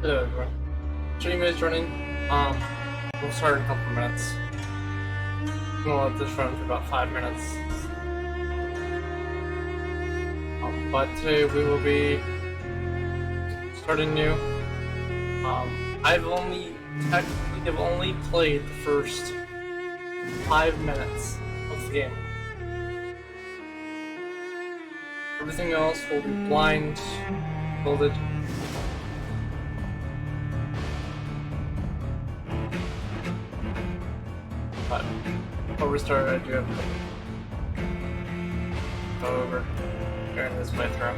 Hello everyone. Stream is running. We'll start in a couple of minutes. We'll let this run for about 5 minutes. But today we will be starting new. I've only played the first 5 minutes of the game. Everything else will be blind, builded. But before we start, I do have to go over during this playthrough.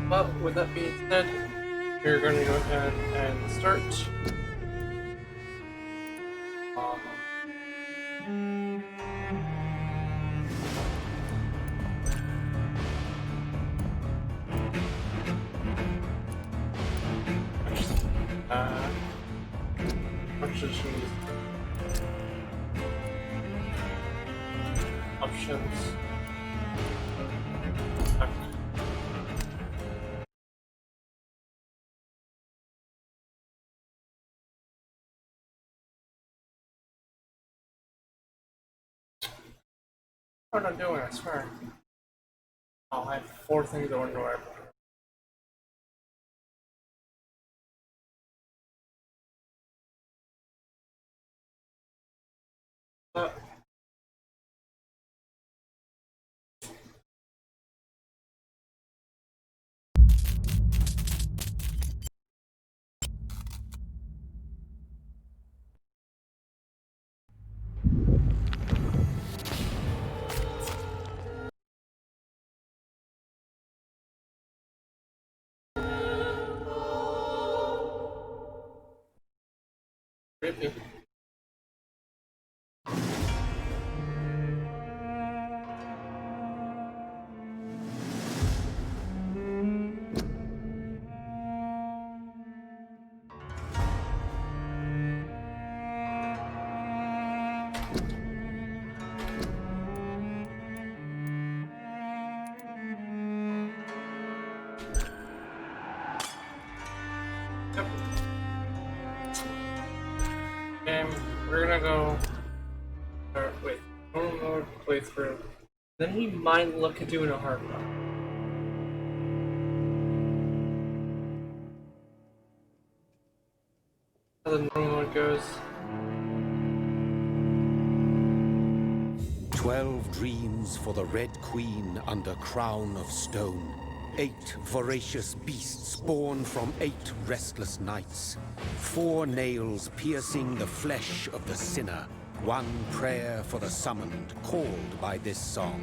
But with that being said, we're going to go ahead and start. Options. What am I doing? I swear. Oh, I have 4 things I want to know. Creepy. Yep. And we're gonna go. Wait, normal mode playthrough. Then we might look at doing a hard mode. How the normal mode goes. 12 dreams for the Red Queen under crown of stone. 8 voracious beasts born from 8 restless nights. 4 nails piercing the flesh of the sinner. 1 prayer for the summoned, called by this song.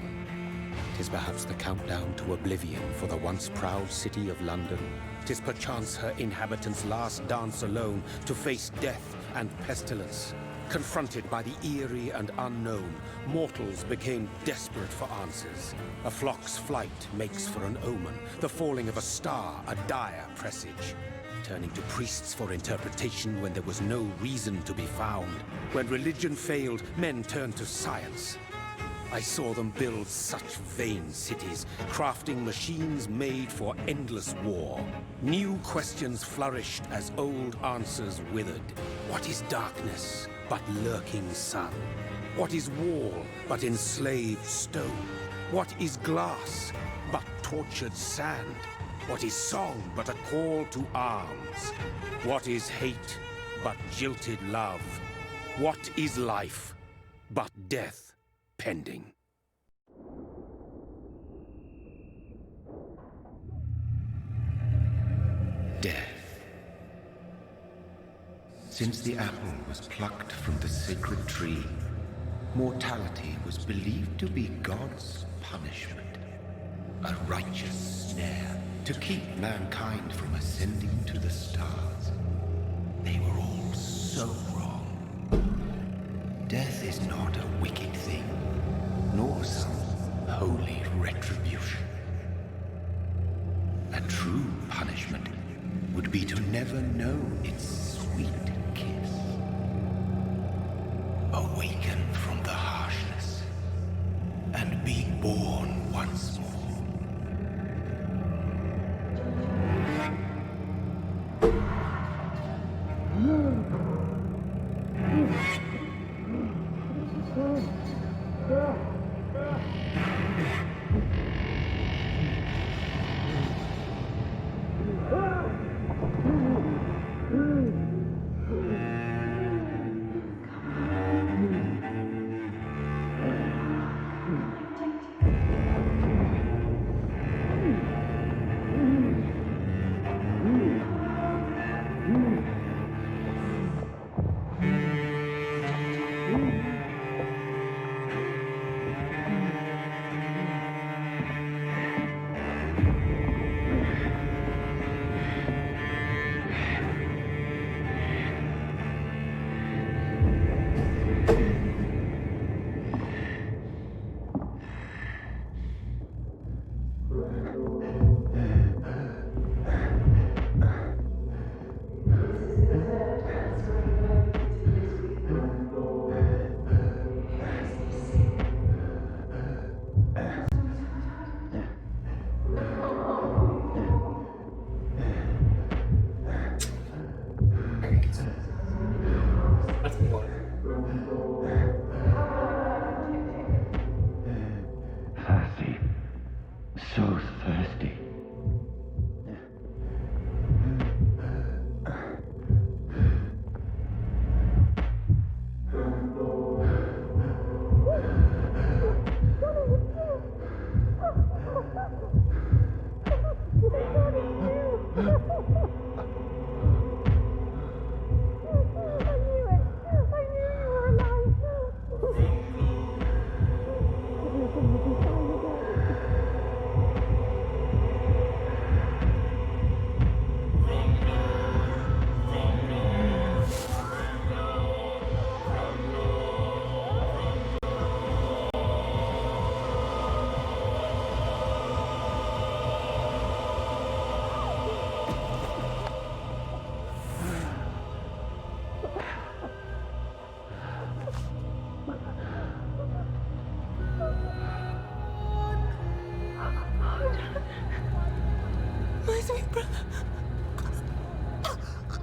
'Tis perhaps the countdown to oblivion for the once proud city of London. 'Tis perchance her inhabitants' last dance alone to face death and pestilence. Confronted by the eerie and unknown, mortals became desperate for answers. A flock's flight makes for an omen, the falling of a star a dire presage. Turning to priests for interpretation when there was no reason to be found. When religion failed, men turned to science. I saw them build such vain cities, crafting machines made for endless war. New questions flourished as old answers withered. What is darkness but lurking sun? What is wall but enslaved stone? What is glass but tortured sand? What is song but a call to arms? What is hate but jilted love? What is life but death pending? Death. Since the apple was plucked from the sacred tree, mortality was believed to be God's punishment. A righteous snare to keep mankind from ascending to the stars. They were all so wrong. Death is not a wicked thing, nor some holy retribution. A true punishment would be to never know its sweet kiss. Awaken from the harshness and be born once more.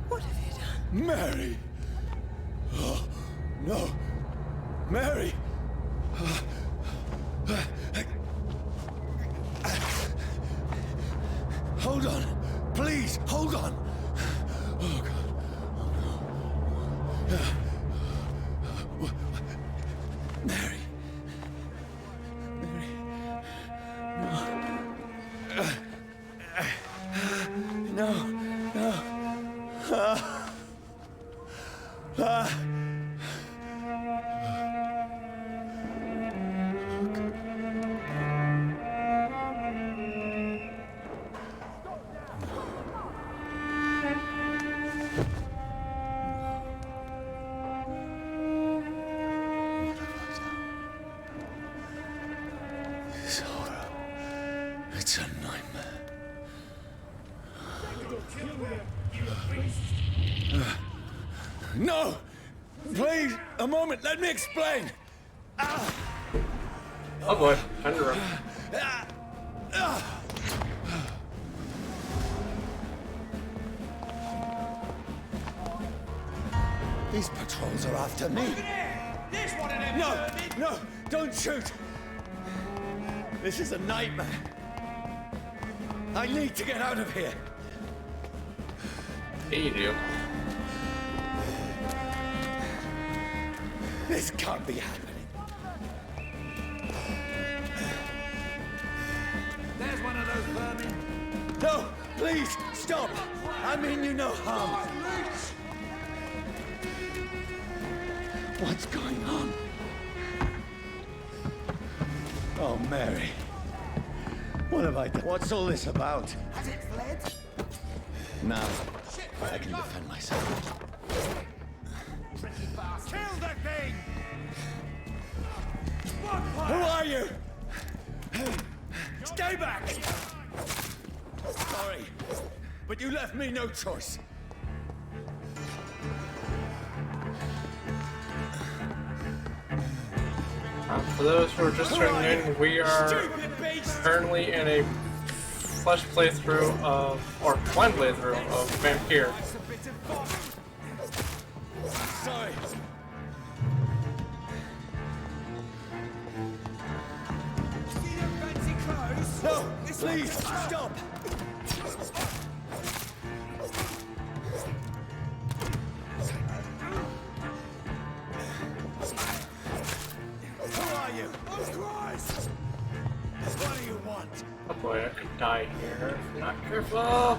What have you done? Mary! Oh, no! Mary! Hold on! Please, hold on! Oh, God. Mary. Mary. No. No. This horror. It's a nightmare. No! Please, a moment, let me explain! Oh boy, time to run. These patrols are after me. No, no, don't shoot! This is a nightmare. I need to get out of here. Yeah, you do. This can't be happening. There's one of those vermin. No, please, stop! I mean you no harm. What's going on? Oh, Mary. What have I done? What's all this about? Has it fled? Now, I can defend myself. Kill the thing! Who are you? Stay back! Sorry, but you left me no choice. For those who are just tuning in, we are currently in a flesh playthrough of, or blind playthrough of Vampyr. Sorry. See them fancy clothes? No, please, stop! Who are you? Oh, Christ! What do you want? Oh boy, I could die here if I'm not careful.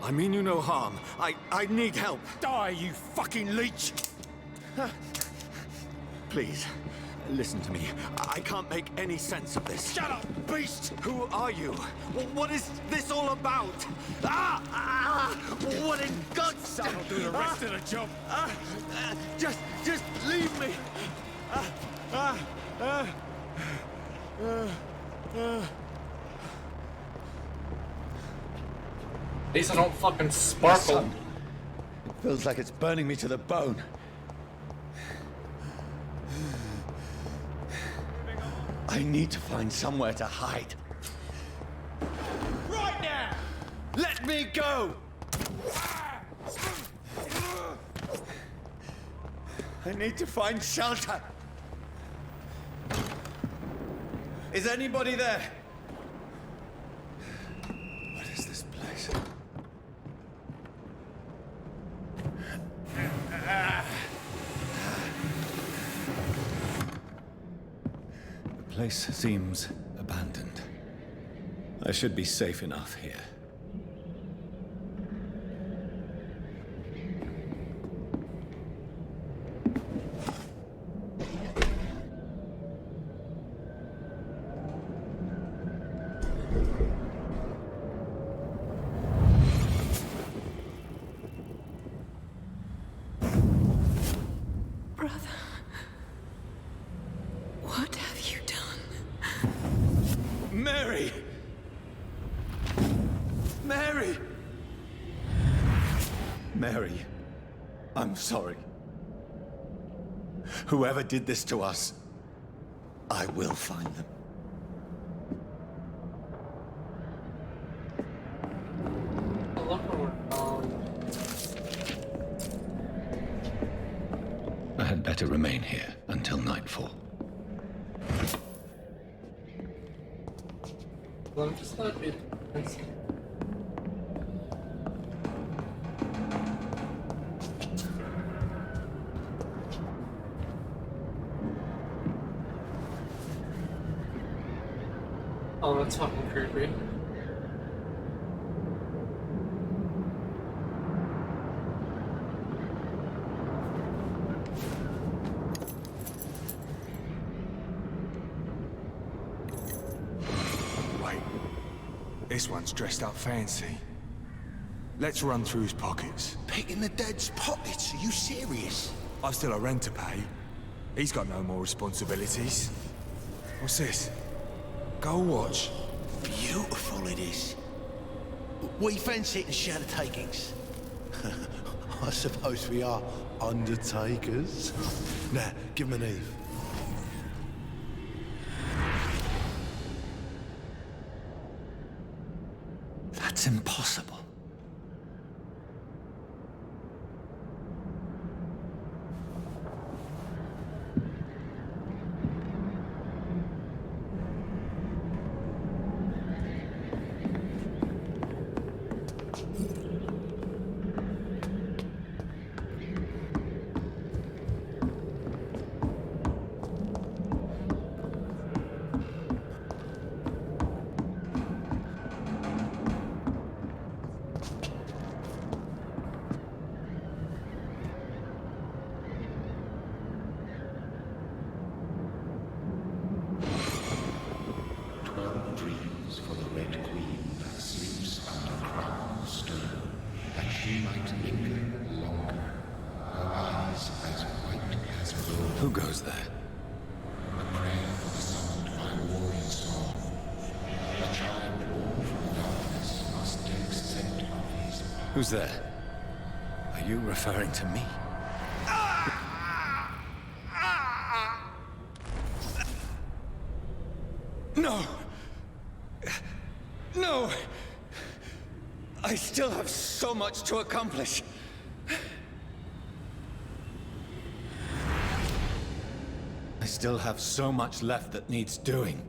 I mean you no harm. I need help. Die, you fucking leech! Please, listen to me. I can't make any sense of this. Shut up, beast! Who are you? What is this all about? What in God's That'll do the rest of the job. Just leave me. At least I don't fucking sparkle. It feels like it's burning me to the bone. I need to find somewhere to hide. Right now! Let me go! I need to find shelter. Is anybody there? What is this place? The place seems abandoned. I should be safe enough here. Brother, what have you done? Mary! Mary! Mary, I'm sorry. Whoever did this to us, I will find them. I love how we're I had better remain here until nightfall. Let me just let it be. Oh, that's fucking creepy. Wait. This one's dressed up fancy. Let's run through his pockets. Picking the dead's pockets? Are you serious? I've still a rent to pay. He's got no more responsibilities. What's this? Gold watch. Beautiful it is. We fancy it and share the takings. I suppose we are undertakers. Now, give him an Eve. That's impossible. Dreams for the Red Queen that sleeps under crown of stone, that she might linger longer, her eyes as white as gold. Who goes there? A prayer for the summoned by warring song. A child born from darkness must take scent of his power. Who's there? Are you referring to me? No! No! I still have so much to accomplish. I still have so much left that needs doing.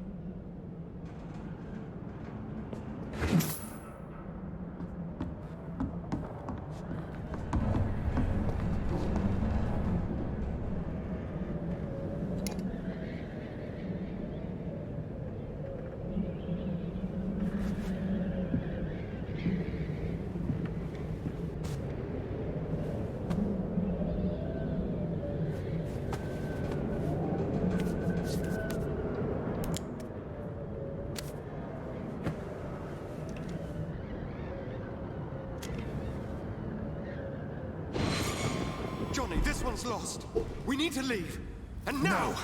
Johnny, this one's lost. We need to leave. And now! No.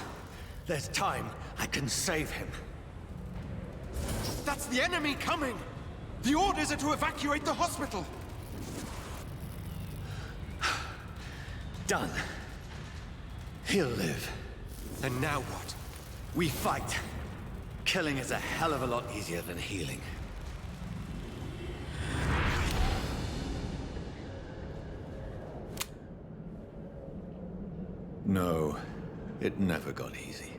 There's time. I can save him. That's the enemy coming! The orders are to evacuate the hospital! Done. He'll live. And now what? We fight. Killing is a hell of a lot easier than healing. No, it never got easy.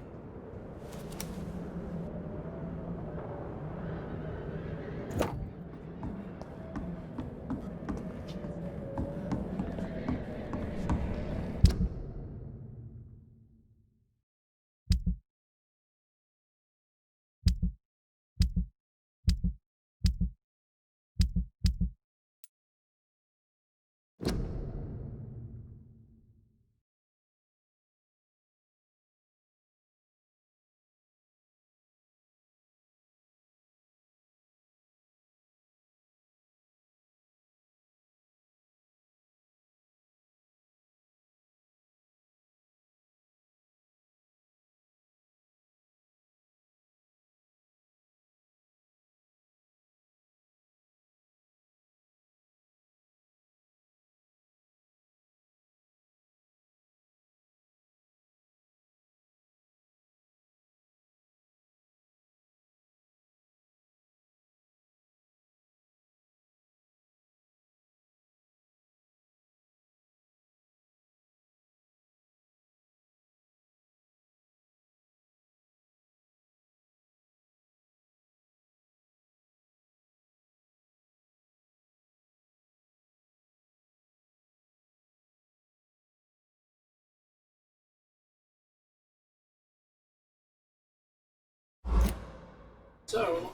So,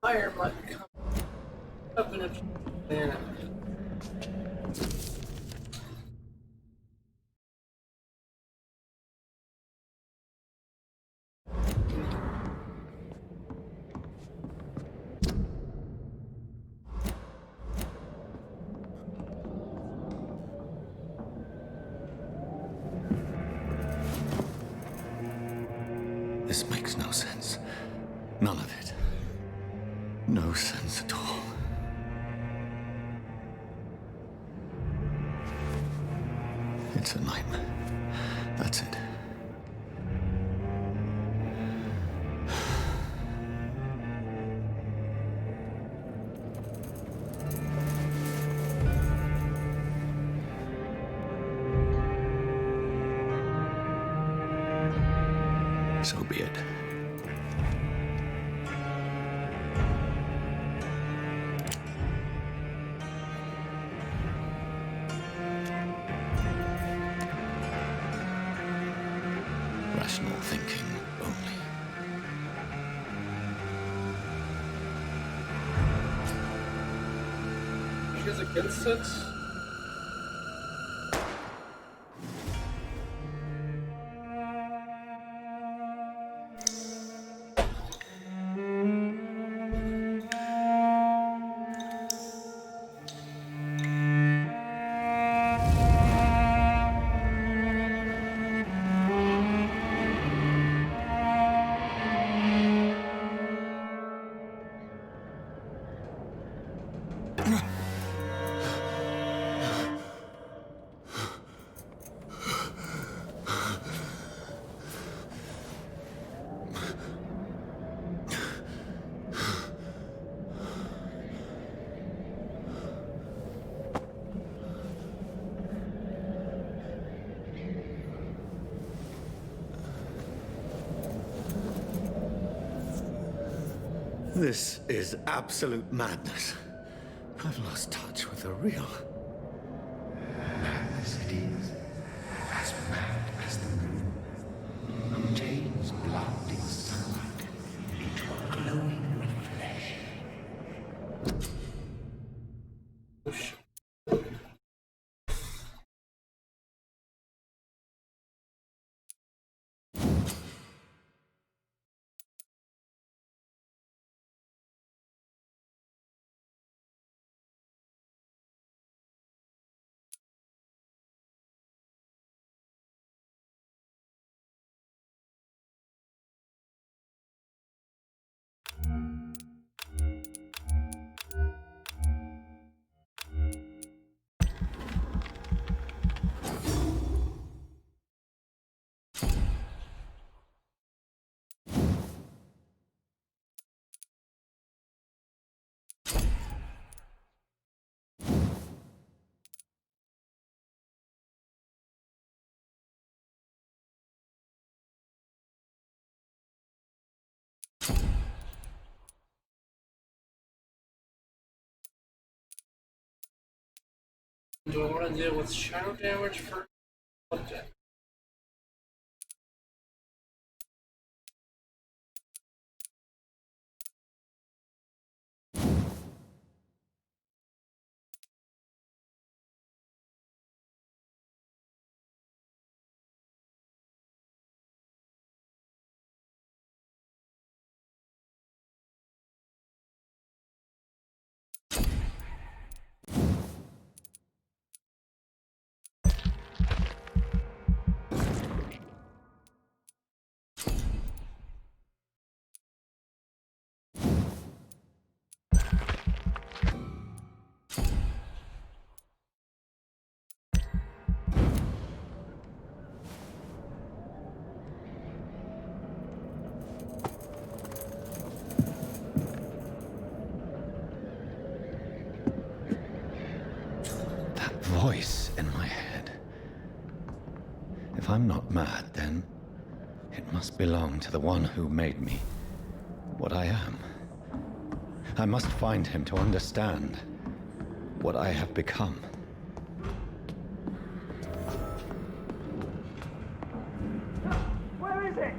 fire might come up in a minute. This makes no sense. None of it. No sense at all. It's a nightmare. That's it. So be it. Rational thinking only. She's against it. This is absolute madness. I've lost touch with the real. Madness it is, as mad as the moon. Obtains blinding sunlight into a glowing flesh. Oh, shit. Do I want to deal with shadow damage for object? Voice in my head. If I'm not mad, then it must belong to the one who made me what I am. I must find him to understand what I have become. Where is it?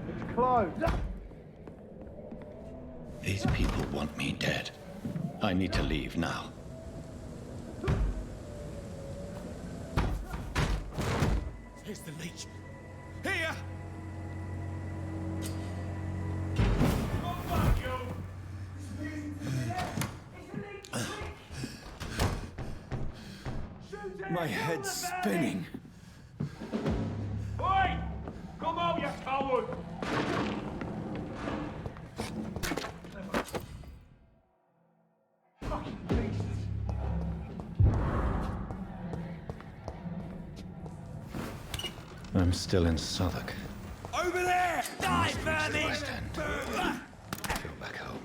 It's closed. These people want me dead. I need to leave now. Here's the leech. Here! My head's spinning. Oi! Come out, you coward! Fucking beasts! I'm still in Southwark. Over there! Die, Reach the vermin! West End. Go back home.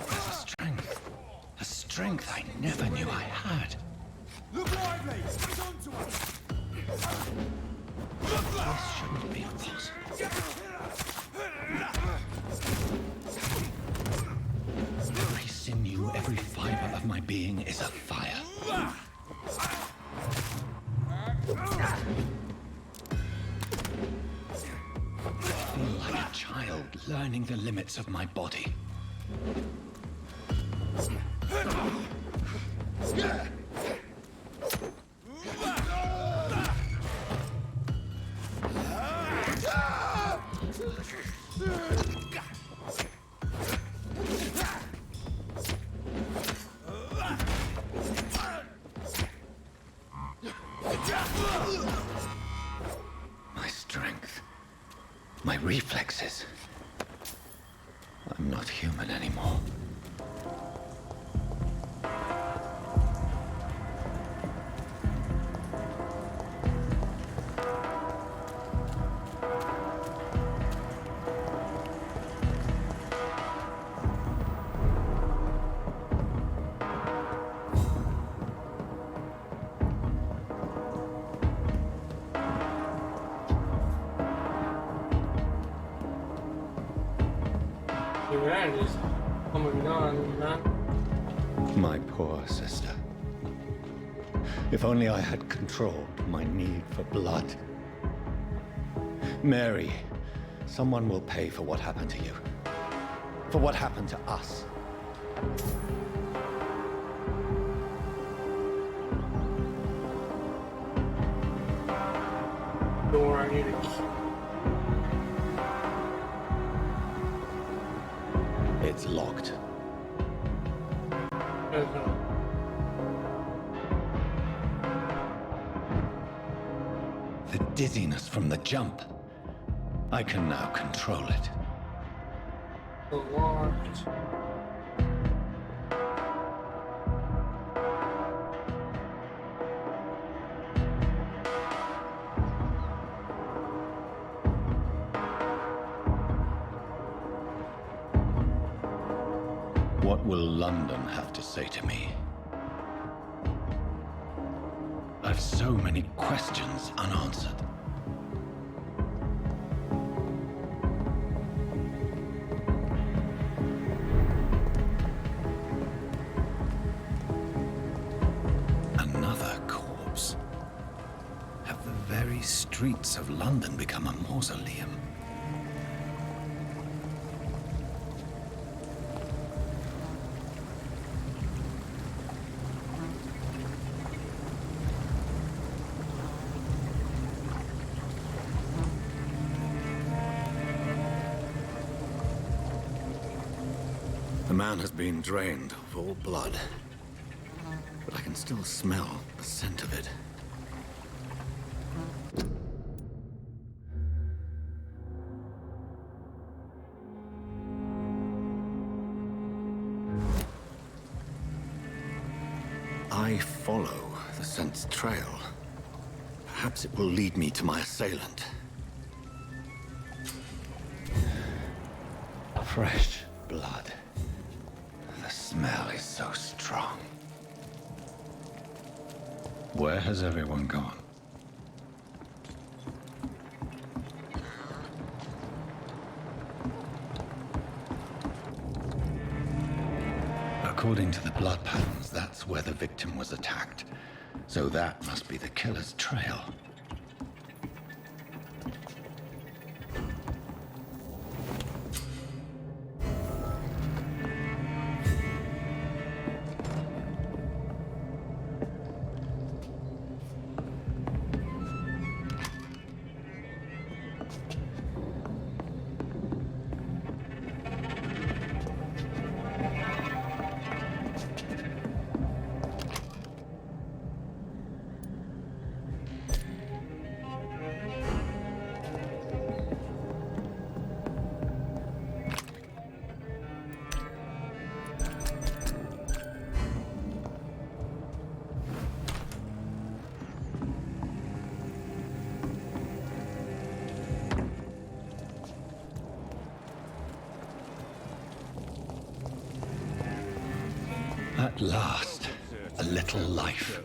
There's a strength I never knew I had. Look lively! Get onto us! This shouldn't be possible. Every sinew, every fiber of my being is afire. I feel like a child learning the limits of my body. My strength, my reflexes. I'm not human anymore. Your man just coming on, man. My poor sister. If only I had controlled my need for blood. Mary, someone will pay for what happened to you. For what happened to us. Door I need to keep. It's locked. The dizziness from the jump. I can now control it. Locked. What will London have to say to me? I've so many questions unanswered. Another corpse. Have the very streets of London become a mausoleum? The man has been drained of all blood, but I can still smell the scent of it. I follow the scent's trail. Perhaps it will lead me to my assailant. Fresh blood. The smell is so strong. Where has everyone gone? According to the blood patterns, that's where the victim was attacked. So that must be the killer's trail. At last, a little life.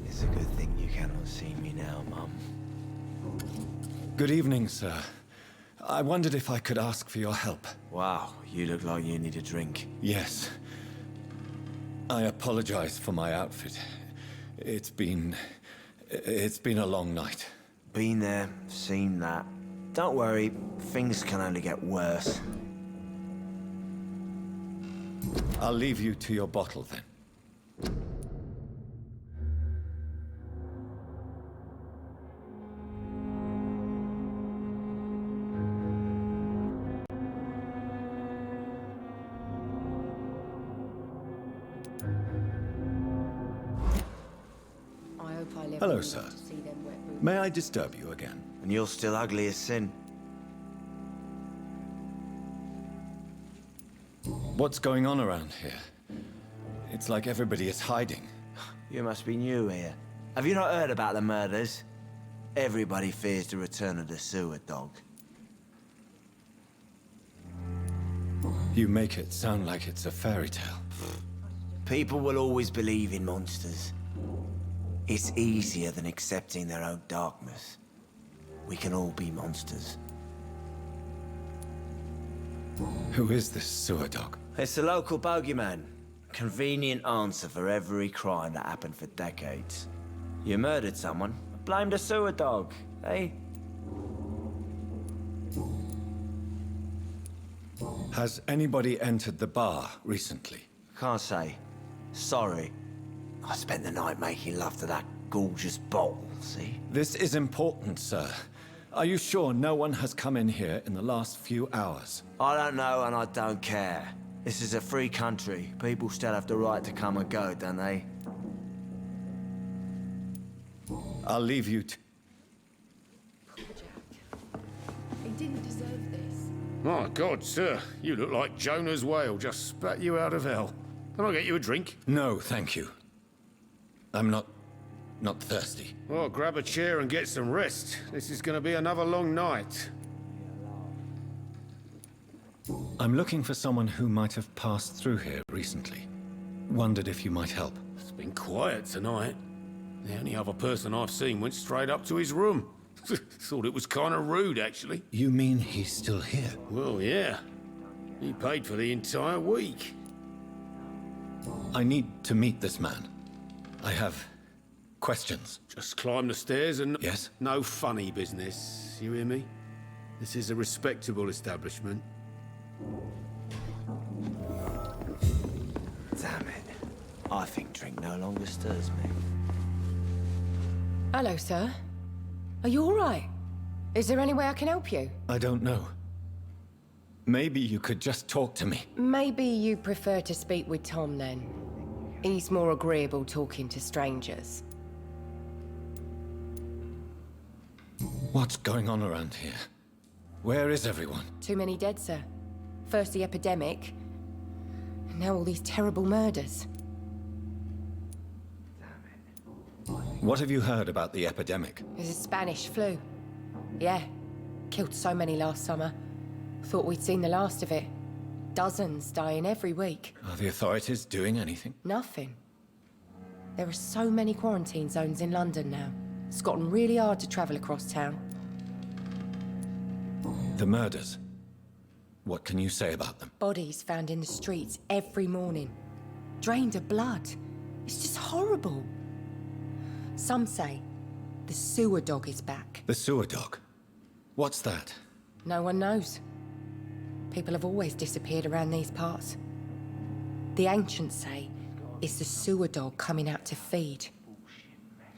It's a good thing you cannot see me now, Mum. Good evening, sir. I wondered if I could ask for your help. Wow, you look like you need a drink. Yes. I apologize for my outfit. It's been a long night. Been there, seen that. Don't worry, things can only get worse. I'll leave you to your bottle then. I hope I live Hello, long sir. enough to see them wet boots. May I disturb you again? And you're still ugly as sin. What's going on around here? It's like everybody is hiding. You must be new here. Have you not heard about the murders? Everybody fears the return of the sewer dog. You make it sound like it's a fairy tale. People will always believe in monsters. It's easier than accepting their own darkness. We can all be monsters. Who is this sewer dog? It's the local bogeyman. Convenient answer for every crime that happened for decades. You murdered someone, blame the sewer dog, eh? Has anybody entered the bar recently? Can't say. Sorry. I spent the night making love to that gorgeous bottle, see? This is important, sir. Are you sure no one has come in here in the last few hours? I don't know and I don't care. This is a free country. People still have the right to come and go, don't they? I'll leave you to... He didn't deserve this. My God, sir, you look like Jonah's whale just spat you out of hell. Can I get you a drink? No, thank you. I'm not thirsty. Well, grab a chair and get some rest. This is going to be another long night. I'm looking for someone who might have passed through here recently. Wondered if you might help. It's been quiet tonight. The only other person I've seen went straight up to his room. Thought it was kind of rude, actually. You mean he's still here? Well, yeah. He paid for the entire week. I need to meet this man. I have questions. Just climb the stairs and... Yes? No funny business, you hear me? This is a respectable establishment. Damn it. I think drink no longer stirs me. Hello, sir. Are you all right? Is there any way I can help you? I don't know. Maybe you could just talk to me. Maybe you prefer to speak with Tom, then. He's more agreeable talking to strangers. What's going on around here? Where is everyone? Too many dead, sir. First the epidemic, and now all these terrible murders. What have you heard about the epidemic? There's a Spanish flu. Yeah, killed so many last summer. Thought we'd seen the last of it. Dozens dying every week. Are the authorities doing anything? Nothing. There are so many quarantine zones in London now. It's gotten really hard to travel across town. The murders. What can you say about them? Bodies found in the streets every morning. Drained of blood. It's just horrible. Some say the sewer dog is back. The sewer dog? What's that? No one knows. People have always disappeared around these parts. The ancients say it's the sewer dog coming out to feed.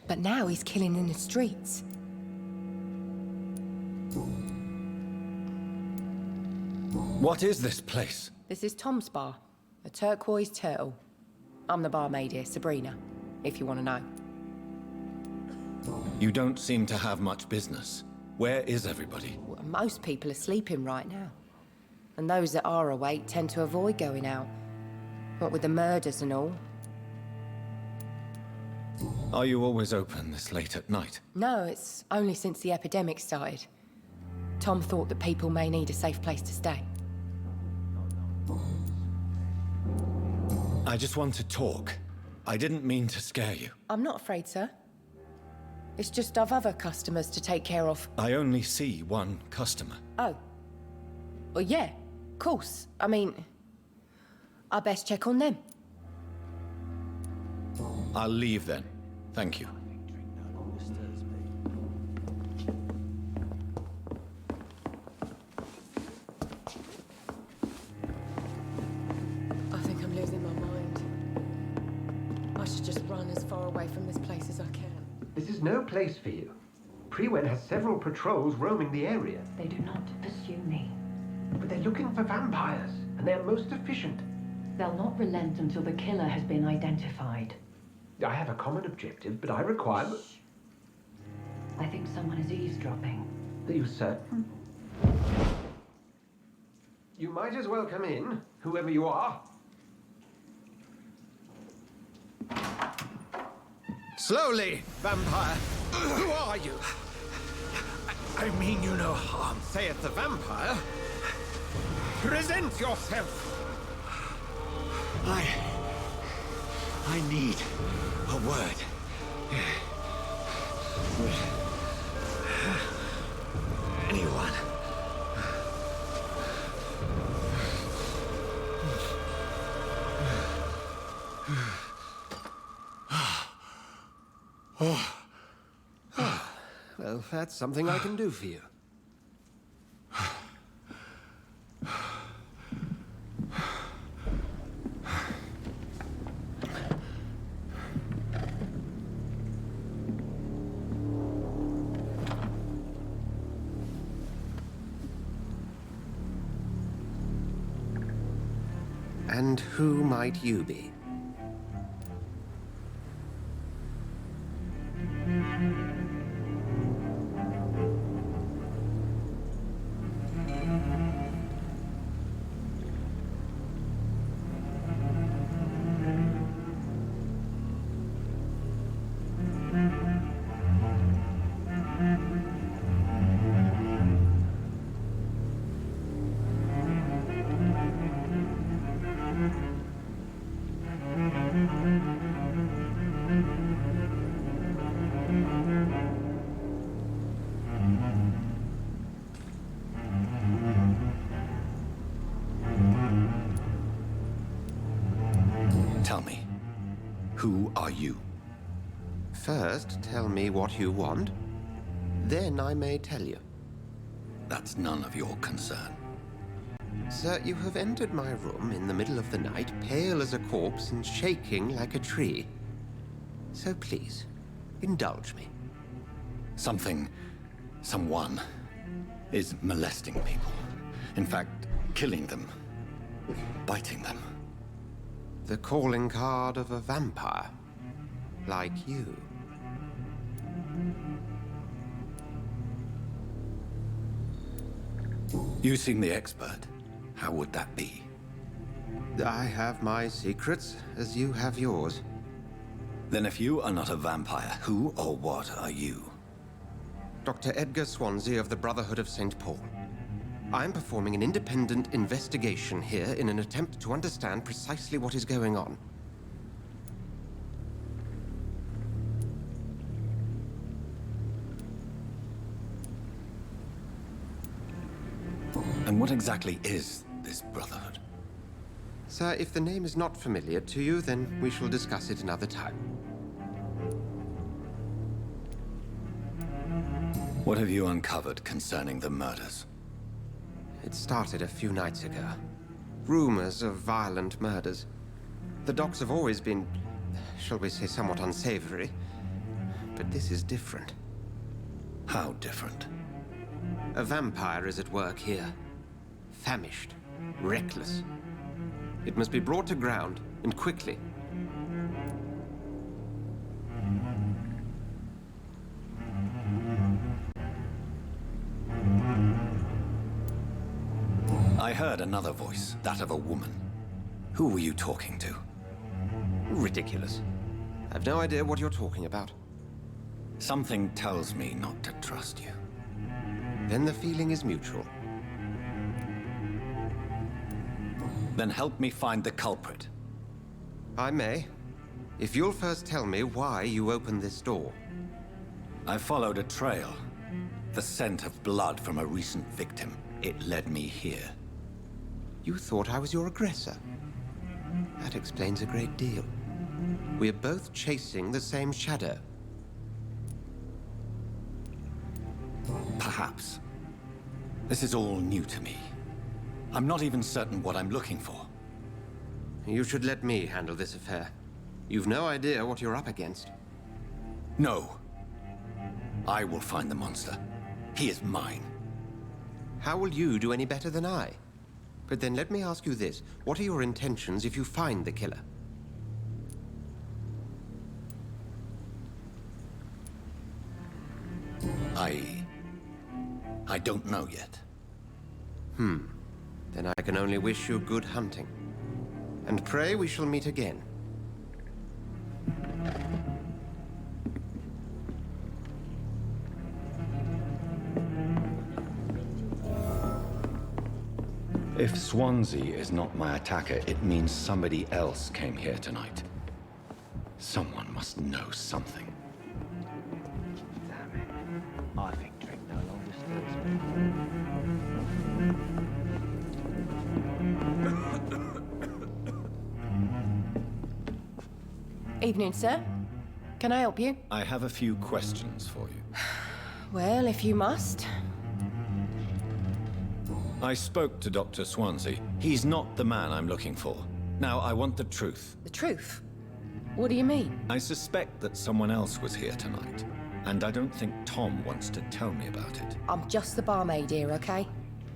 But now he's killing in the streets. What is this place? This is Tom's bar, a turquoise turtle. I'm the barmaid here, Sabrina, if you want to know. You don't seem to have much business. Where is everybody? Well, most people are sleeping right now. And those that are awake tend to avoid going out. What with the murders and all. Are you always open this late at night? No, it's only since the epidemic started. Tom thought that people may need a safe place to stay. I just want to talk. I didn't mean to scare you. I'm not afraid, sir. It's just I've other customers to take care of. I only see one customer. Oh. Well, yeah, of course. I mean, I best check on them. I'll leave then. Thank you. I think I'm losing my mind. I should just run as far away from this place as I can. This is no place for you. Prewen has several patrols roaming the area. They do not pursue me. But they're looking for vampires, and they're most efficient. They'll not relent until the killer has been identified. I have a common objective, but I require... I think someone is eavesdropping. Are you certain? You might as well come in, whoever you are. Slowly, vampire. Who are you? I mean you no harm, saith the vampire. Present yourself. I need a word. Anyone. Well, that's something I can do for you. And who might you be? Tell me, who are you? First, tell me what you want. Then I may tell you. That's none of your concern. Sir, you have entered my room in the middle of the night, pale as a corpse and shaking like a tree. So please, indulge me. Someone is molesting people. In fact, killing them. Biting them. The calling card of a vampire. Like you. You seem the expert. How would that be? I have my secrets, as you have yours. Then if you are not a vampire, who or what are you? Dr. Edgar Swansea of the Brotherhood of St. Paul. I'm performing an independent investigation here in an attempt to understand precisely what is going on. And what exactly is this Brotherhood? Sir, if the name is not familiar to you, then we shall discuss it another time. What have you uncovered concerning the murders? It started a few nights ago. Rumors of violent murders. The docks have always been, shall we say, somewhat unsavory. But this is different. How different? A vampire is at work here. Famished. Reckless. It must be brought to ground, and quickly. I heard another voice, that of a woman. Who were you talking to? Ridiculous. I've no idea what you're talking about. Something tells me not to trust you. Then the feeling is mutual. Then help me find the culprit. I may. If you'll first tell me why you opened this door. I followed a trail. The scent of blood from a recent victim. It led me here. You thought I was your aggressor. That explains a great deal. We're both chasing the same shadow. Perhaps. This is all new to me. I'm not even certain what I'm looking for. You should let me handle this affair. You've no idea what you're up against. No. I will find the monster. He is mine. How will you do any better than I? But then let me ask you this. What are your intentions if you find the killer? I don't know yet. Then I can only wish you good hunting. And pray we shall meet again. If Swansea is not my attacker, it means somebody else came here tonight. Someone must know something. Damn it. I think drink no longer stirs me. Evening, sir. Can I help you? I have a few questions for you. Well, if you must. I spoke to Dr. Swansea. He's not the man I'm looking for. Now, I want the truth. The truth? What do you mean? I suspect that someone else was here tonight. And I don't think Tom wants to tell me about it. I'm just the barmaid here, okay?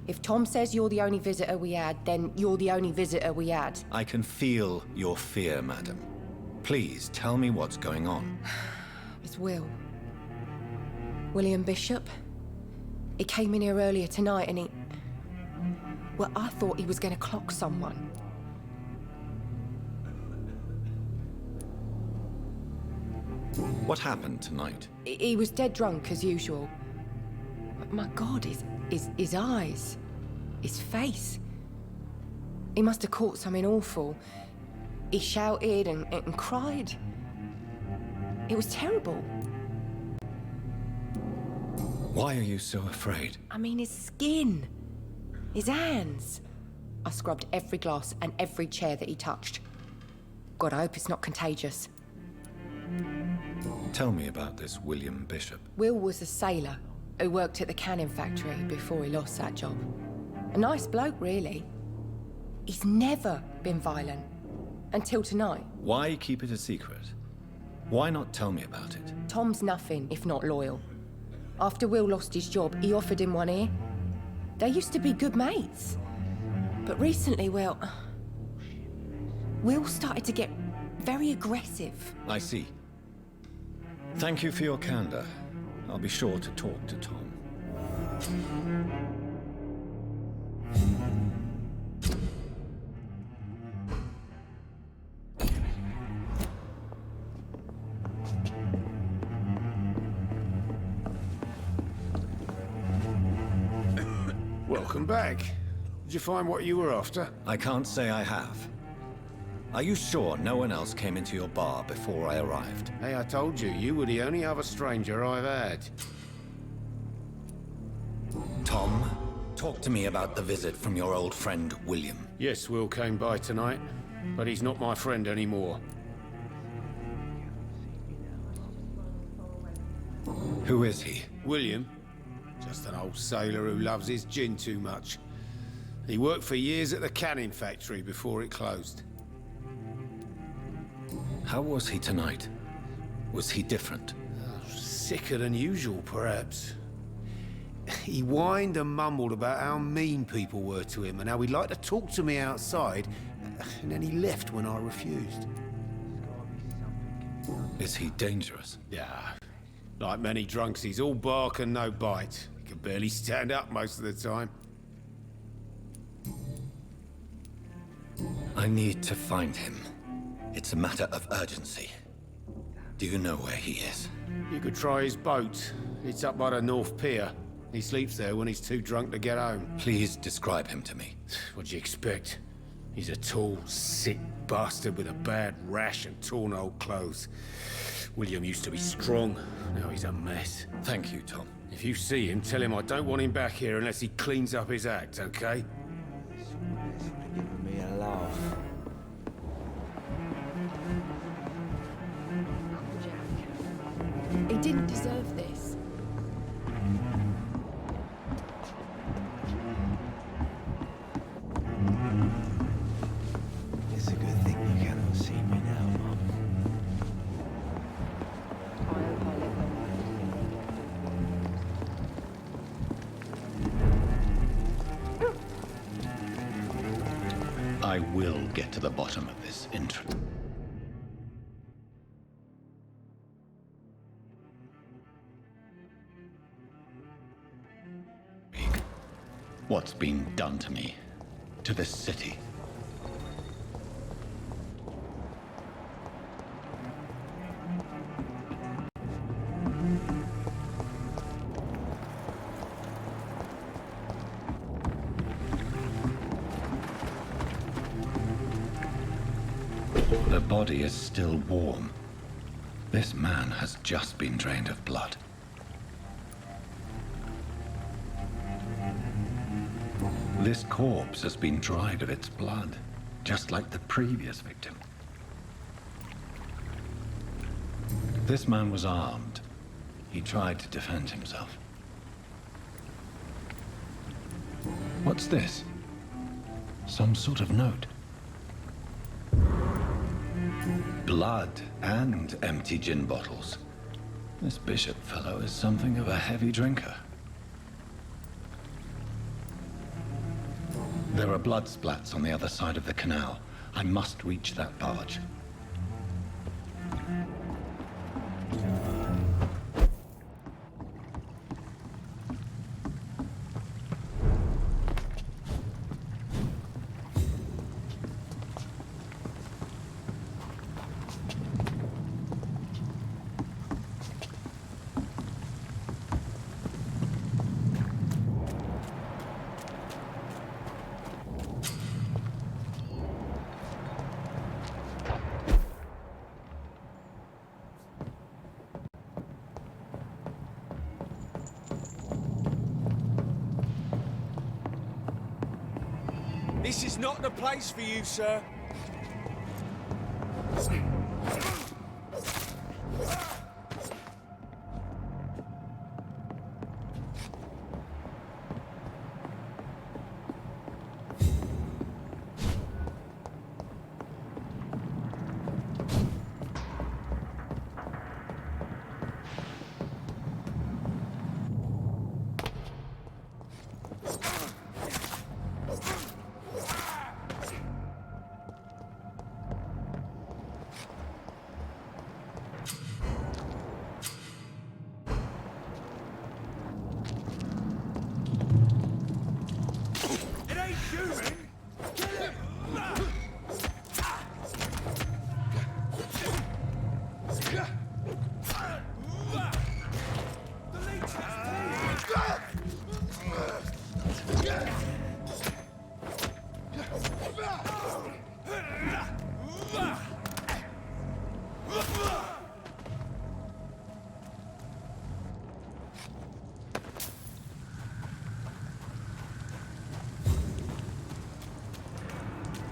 If Tom says you're the only visitor we had, then you're the only visitor we had. I can feel your fear, madam. Please, tell me what's going on. It's Will. William Bishop. He came in here earlier tonight and he... Well, I thought he was going to clock someone. What happened tonight? He was dead drunk, as usual. But my God, his eyes, his face. He must have caught something awful. He shouted and cried. It was terrible. Why are you so afraid? I mean, his skin. His hands. I scrubbed every glass and every chair that he touched. God, I hope it's not contagious. Tell me about this William Bishop. Will was a sailor who worked at the canning factory before he lost that job. A nice bloke, really. He's never been violent. Until tonight. Why keep it a secret? Why not tell me about it? Tom's nothing if not loyal. After Will lost his job, he offered him one ear. They used to be good mates. But recently, well... Will started to get very aggressive. I see. Thank you for your candor. I'll be sure to talk to Tom. Welcome back. Did you find what you were after? I can't say I have. Are you sure no one else came into your bar before I arrived? Hey, I told you, you were the only other stranger I've had. Tom, talk to me about the visit from your old friend, William. Yes, Will came by tonight, but he's not my friend anymore. Who is he? William? Just an old sailor who loves his gin too much. He worked for years at the canning factory before it closed. How was he tonight? Was he different? Sicker than usual, perhaps. He whined and mumbled about how mean people were to him and how he'd like to talk to me outside, and then he left when I refused. Is he dangerous? Yeah. Like many drunks, he's all bark and no bite. He can barely stand up most of the time. I need to find him. It's a matter of urgency. Do you know where he is? You could try his boat. It's up by the North Pier. He sleeps there when he's too drunk to get home. Please describe him to me. What do you expect? He's a tall, sick bastard with a bad rash and torn old clothes. William used to be strong. Now he's a mess. Thank you, Tom. If you see him, tell him I don't want him back here unless he cleans up his act, okay? Giving me a laugh. He didn't deserve this. It's a good thing you cannot see me now, Mum. I will get to the bottom of this intrigue. What's been done to me, to this city? The body is still warm. This man has just been drained of blood. This corpse has been dried of its blood, just like the previous victim. This man was armed. He tried to defend himself. What's this? Some sort of note. Blood and empty gin bottles. This bishop fellow is something of a heavy drinker. There are blood splats on the other side of the canal. I must reach that barge. This is not the place for you, sir.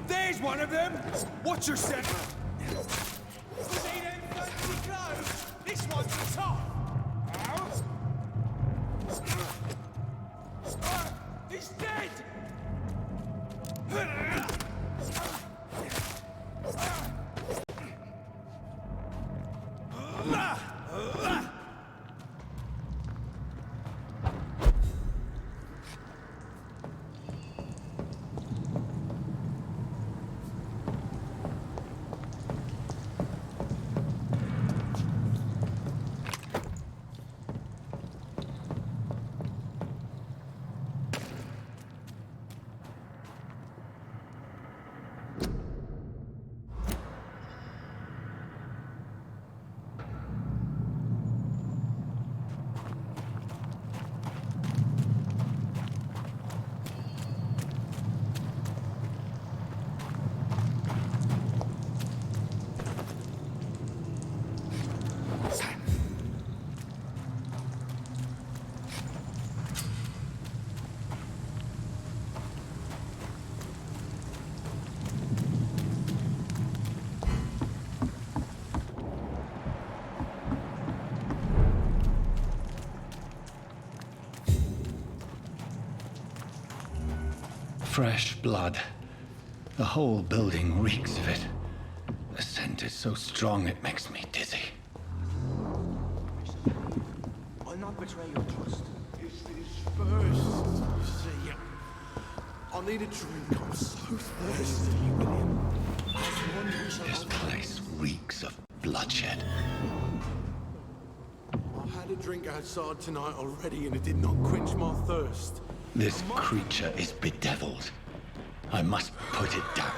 There's one of them! Watch your step! See them fancy clothes? This one's the top! dead! Fresh blood. The whole building reeks of it. The scent is so strong it makes me dizzy. I'll not betray your trust. It's this first. See, I need a drink. I'm so thirsty, William. This place reeks of bloodshed. I had a drink outside tonight already and it did not quench my thirst. This creature is bedeviled. I must put it down.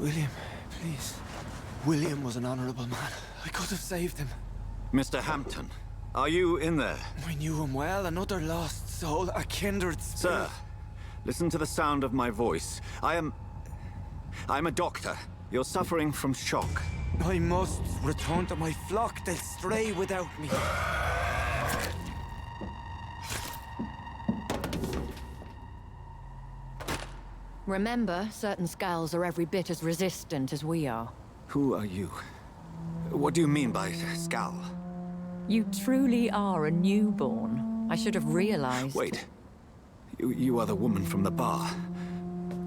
William, please. William was an honorable man. I could have saved him. Mr. Hampton, are you in there? I knew him well, another lost soul, a kindred spirit. Sir, listen to the sound of my voice. I'm a doctor. You're suffering from shock. I must return to my flock. They'll stray without me. Remember, certain skulls are every bit as resistant as we are. Who are you? What do you mean by skull? You truly are a newborn. I should have realized. Wait. You are the woman from the bar.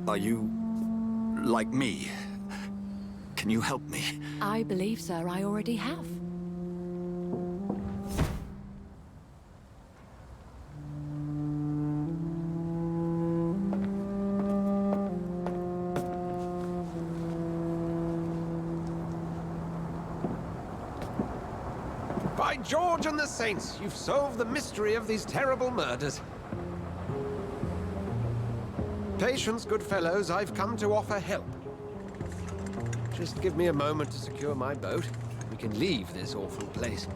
Are you... like me? Can you help me? I believe, sir, I already have. By George and the Saints, you've solved the mystery of these terrible murders. Patience, good fellows, I've come to offer help. Just give me a moment to secure my boat. We can leave this awful place.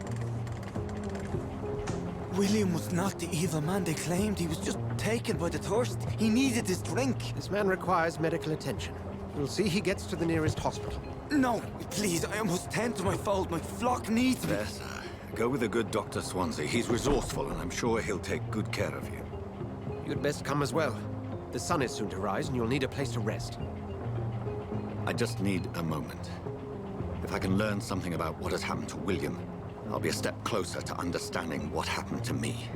William was not the evil man they claimed. He was just taken by the thirst. He needed his drink. This man requires medical attention. We'll see he gets to the nearest hospital. No, please, I must tend to my fold. My flock needs me. There, sir. Go with the good Dr. Swansea. He's resourceful, and I'm sure he'll take good care of you. You'd best come as well. The sun is soon to rise, and you'll need a place to rest. I just need a moment. If I can learn something about what has happened to William, I'll be a step closer to understanding what happened to me.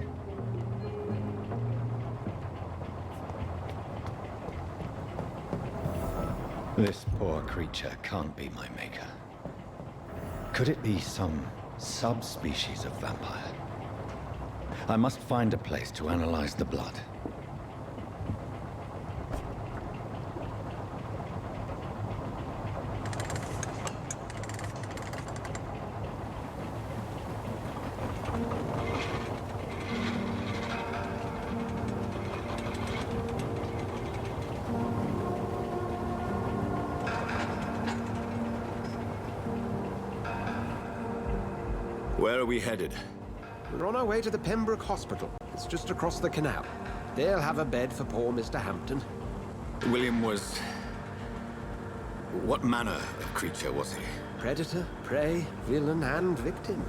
This poor creature can't be my maker. Could it be some subspecies of vampire? I must find a place to analyze the blood. Where are we headed? We're on our way to the Pembroke Hospital. It's just across the canal. They'll have a bed for poor Mr. Hampton. William was... What manner of creature was he? Predator, prey, villain, and victim.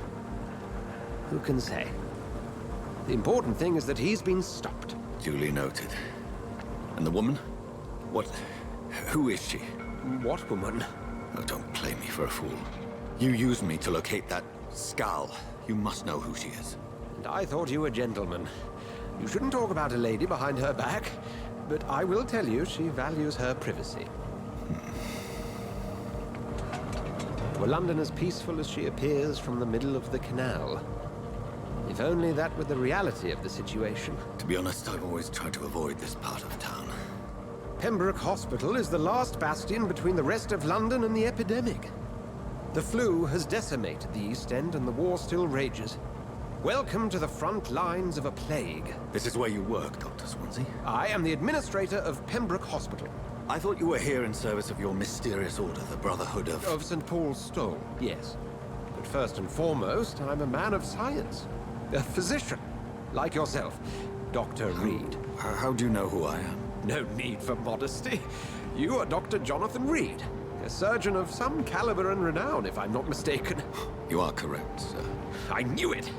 Who can say? The important thing is that he's been stopped. Duly noted. And the woman? What... who is she? What woman? Oh, don't play me for a fool. You used me to locate that skull. You must know who she is. And I thought you a gentleman. You shouldn't talk about a lady behind her back, but I will tell you she values her privacy. Were London as peaceful as she appears from the middle of the canal? If only that were the reality of the situation. To be honest, I've always tried to avoid this part of town. Pembroke Hospital is the last bastion between the rest of London and the epidemic. The flu has decimated the East End and the war still rages. Welcome to the front lines of a plague. This is where you work, Dr. Swansea? I am the administrator of Pembroke Hospital. I thought you were here in service of your mysterious order, the Brotherhood of... Of St. Paul's Stole, yes. But first and foremost, I'm a man of science. A physician, like yourself, Dr. Reed. How do you know who I am? No need for modesty. You are Dr. Jonathan Reed, a surgeon of some caliber and renown, if I'm not mistaken. You are correct, sir. I knew it!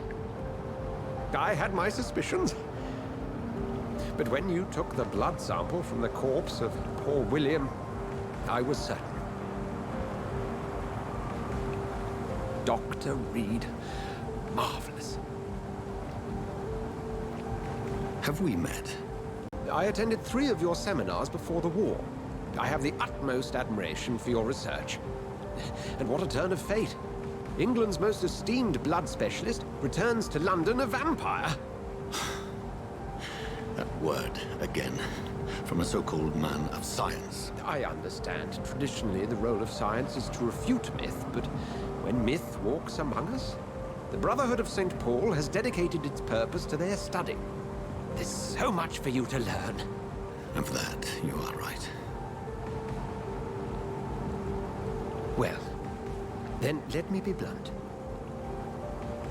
I had my suspicions. But when you took the blood sample from the corpse of poor William, I was certain. Dr. Reed. Marvelous. Have we met? I attended 3 of your seminars before the war. I have the utmost admiration for your research. And what a turn of fate. England's most esteemed blood specialist returns to London a vampire. That word, again, from a so-called man of science. I understand. Traditionally, the role of science is to refute myth, but when myth walks among us, the Brotherhood of St. Paul has dedicated its purpose to their study. There's so much for you to learn. And for that, you are right. Well, then let me be blunt.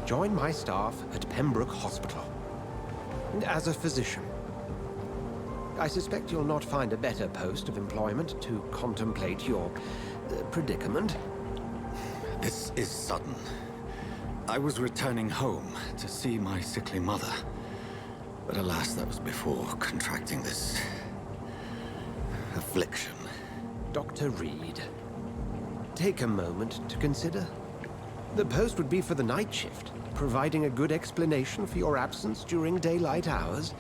Join my staff at Pembroke Hospital. As a physician. I suspect you'll not find a better post of employment to contemplate your predicament. This is sudden. I was returning home to see my sickly mother. But alas, that was before contracting this... affliction. Dr. Reed, take a moment to consider. The post would be for the night shift, providing a good explanation for your absence during daylight hours.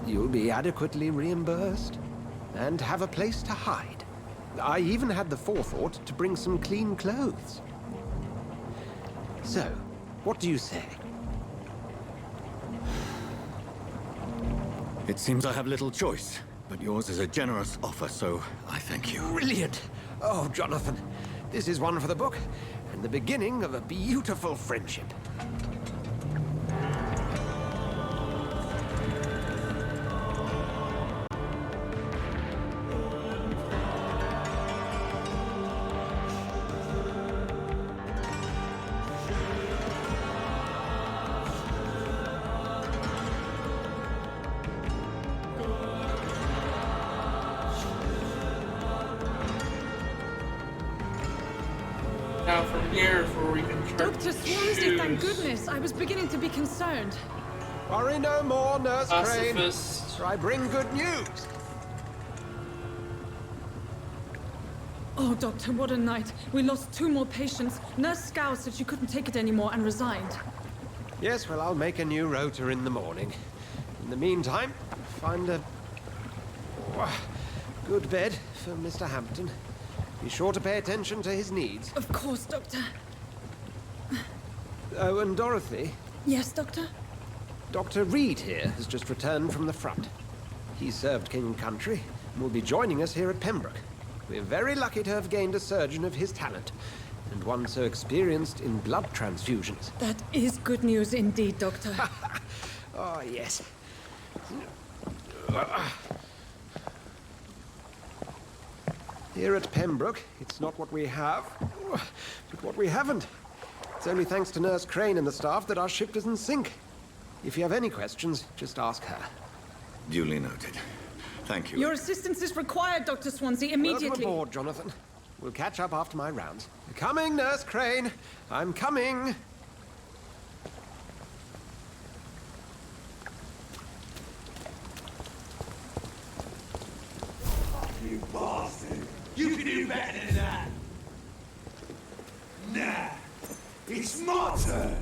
You'll be adequately reimbursed, and have a place to hide. I even had the forethought to bring some clean clothes. So, what do you say? It seems I have little choice, but yours is a generous offer, so I thank you. Brilliant! Oh, Jonathan, this is one for the book, and the beginning of a beautiful friendship. Now from here is where we can try Dr. Swansea, thank goodness. I was beginning to be concerned. Worry no more, Nurse Crane. Pacifist. For I bring good news. Oh, Doctor, what a night. We lost 2 more patients. Nurse Scow said she couldn't take it anymore and resigned. Yes, well, I'll make a new rota in the morning. In the meantime, find a good bed for Mr. Hampton. Be sure to pay attention to his needs. Of course, Doctor. Oh, and Dorothy? Yes, Doctor? Dr. Reed here has just returned from the front. He served King and Country and will be joining us here at Pembroke. We're very lucky to have gained a surgeon of his talent, and one so experienced in blood transfusions. That is good news indeed, Doctor. Oh, yes. Here at Pembroke, it's not what we have, but what we haven't. It's only thanks to Nurse Crane and the staff that our ship doesn't sink. If you have any questions, just ask her. Duly noted. Thank you. Your assistance is required, Dr. Swansea, immediately. Welcome aboard, Jonathan. We'll catch up after my rounds. Coming, Nurse Crane. I'm coming. You bastard! You can do better than that! Nah! It's my turn!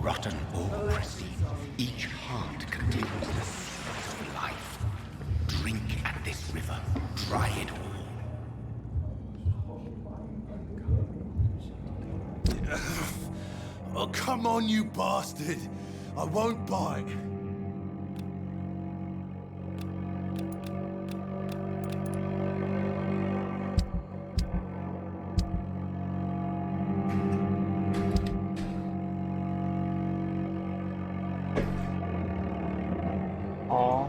Rotten ore, Christine. Each heart contains the secret of life. Drink at this river. Dry it all. Oh, come on, you bastard! I won't bite. Aw.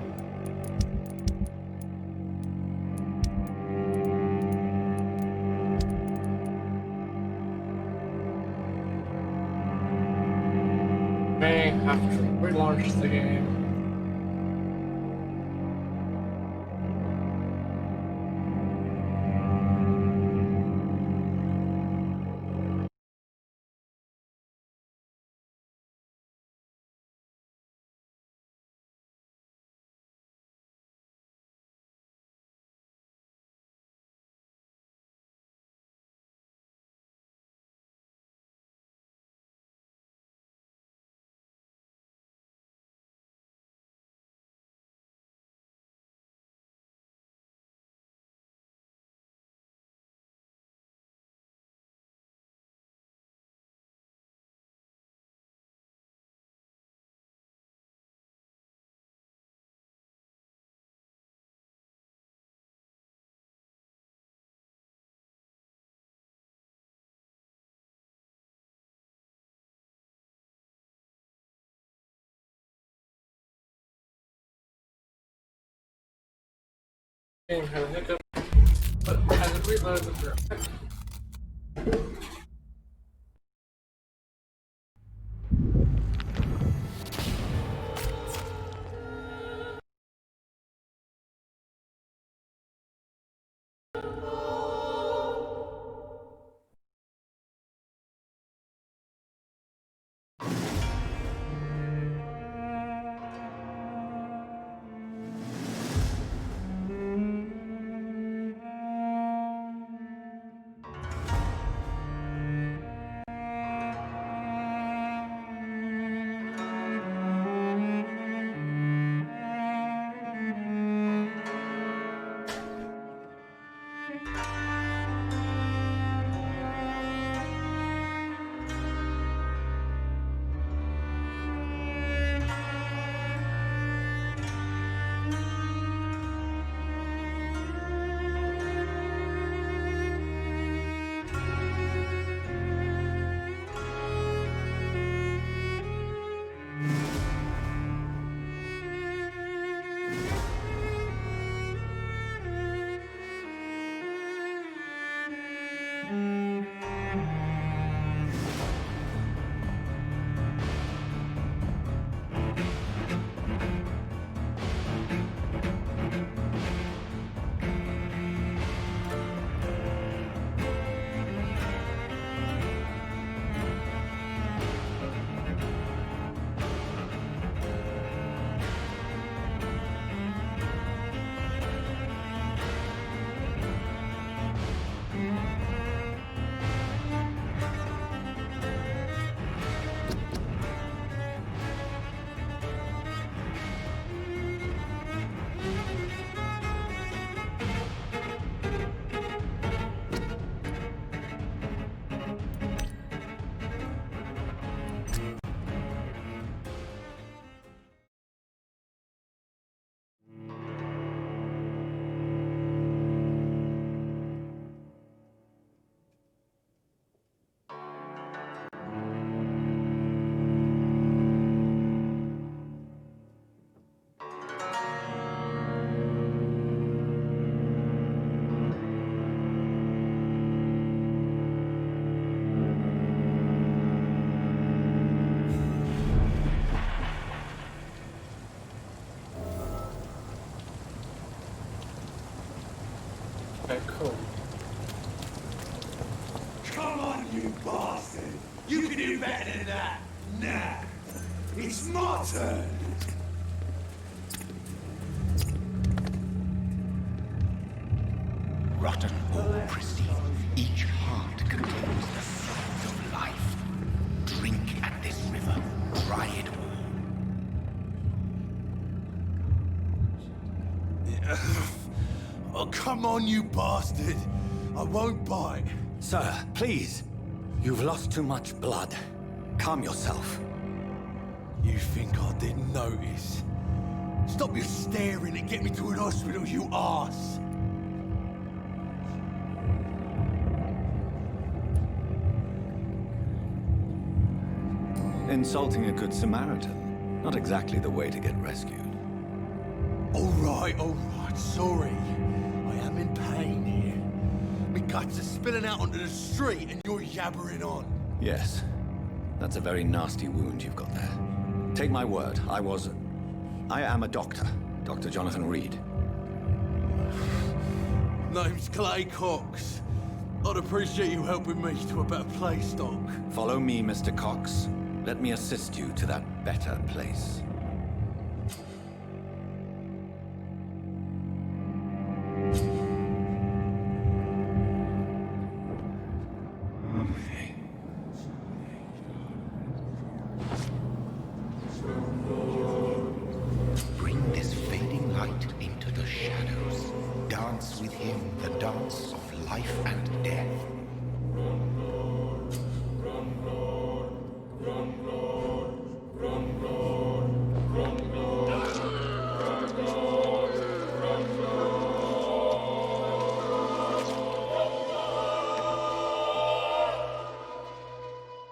May have to relaunch the game. Game had a hiccup, but as it reloads, it's right. you bastard! You can do better than that! Nah! It's my turn! Rotten or pristine, each heart contains the seeds of life. Drink at this river, try it all. Oh, come on, you bastard! I won't bite. Sir, please. You've lost too much blood. Calm yourself. You think I didn't notice? Stop your staring and get me to an hospital, you arse! Insulting a good Samaritan. Not exactly the way to get rescued. All right, sorry. I am in pain here. My guts are spilling out onto the street and you're yabbering on. Yes. That's a very nasty wound you've got there. Take my word, I am a doctor. Dr. Jonathan Reed. Name's Clay Cox. I'd appreciate you helping me to a better place, Doc. Follow me, Mr. Cox. Let me assist you to that better place. Bring this fading light into the shadows. Dance with him the dance of life and death.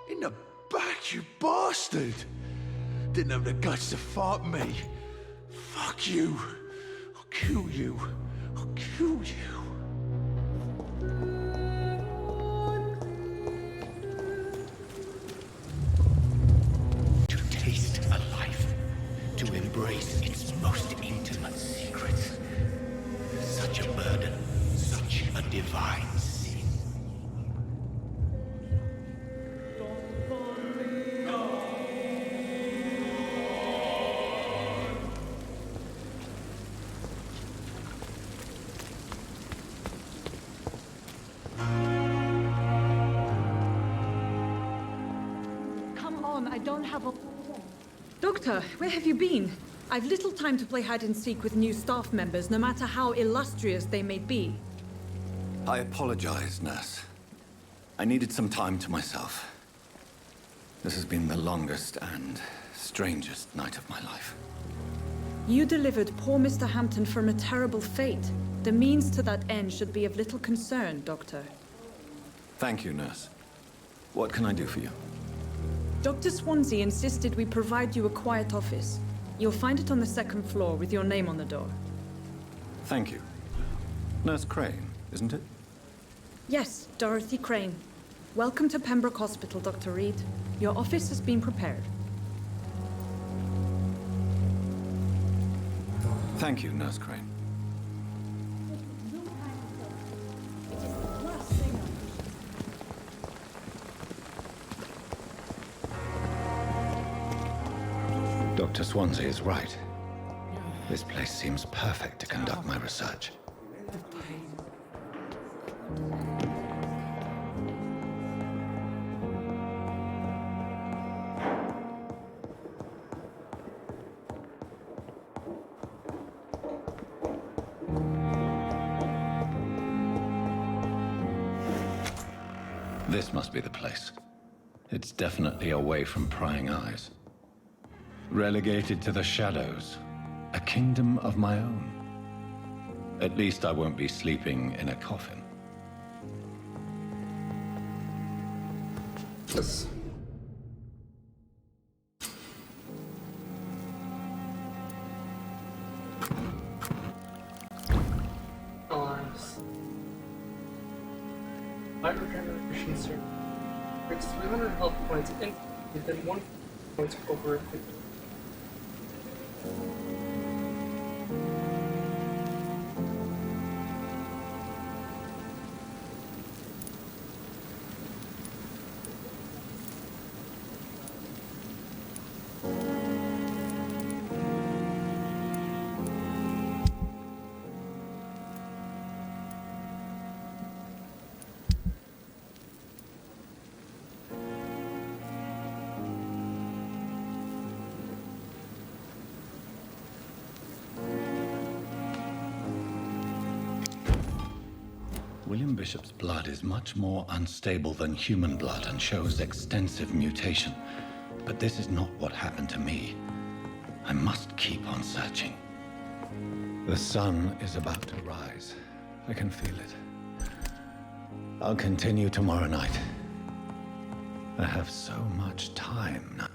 In the back, you bastard! Didn't have the guts to fight me. Fuck you. I'll kill you. I'll kill you. To taste a life, to embrace its most intimate secrets. Such a burden, such a divine sin. Come on, I don't have a... Doctor, where have you been? I've little time to play hide and seek with new staff members, no matter how illustrious they may be. I apologize, nurse. I needed some time to myself. This has been the longest and strangest night of my life. You delivered poor Mr. Hampton from a terrible fate. The means to that end should be of little concern, Doctor. Thank you, nurse. What can I do for you? Dr. Swansea insisted we provide you a quiet office. You'll find it on the second floor with your name on the door. Thank you. Nurse Crane, isn't it? Yes, Dorothy Crane. Welcome to Pembroke Hospital, Dr. Reed. Your office has been prepared. Thank you, Nurse Crane. Dr. Swansea is right. This place seems perfect to conduct my research. This must be the place. It's definitely away from prying eyes. Relegated to the shadows. A kingdom of my own. At least I won't be sleeping in a coffin. Yes. Alas. Light regeneration circuit. Takes 300 health points in within 1 points over 50. William Bishop's blood is much more unstable than human blood and shows extensive mutation. But this is not what happened to me. I must keep on searching. The sun is about to rise. I can feel it. I'll continue tomorrow night. I have so much time now.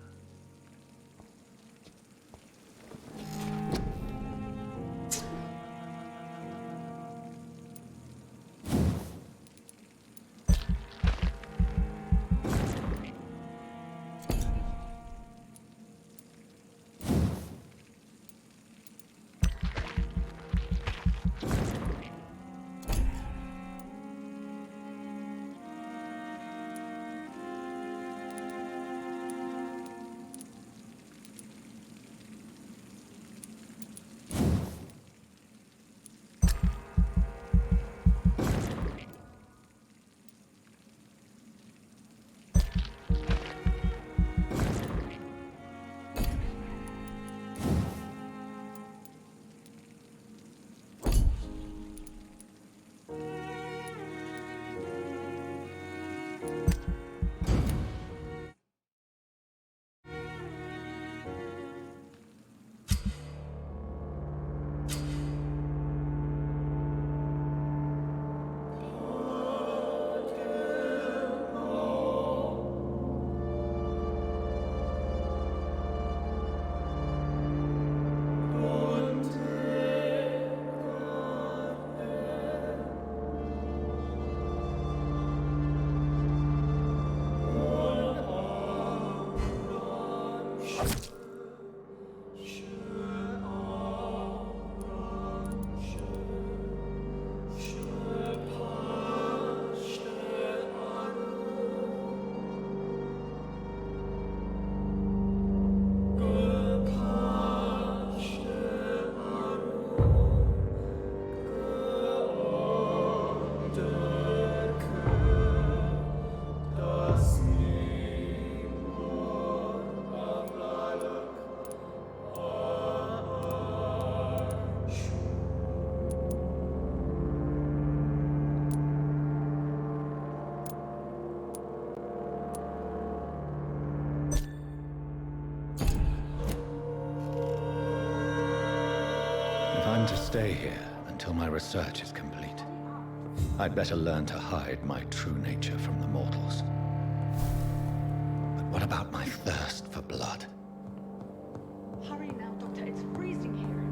To stay here until my research is complete. I'd better learn to hide my true nature from the mortals. But what about my thirst for blood? Hurry now, Doctor. It's freezing here.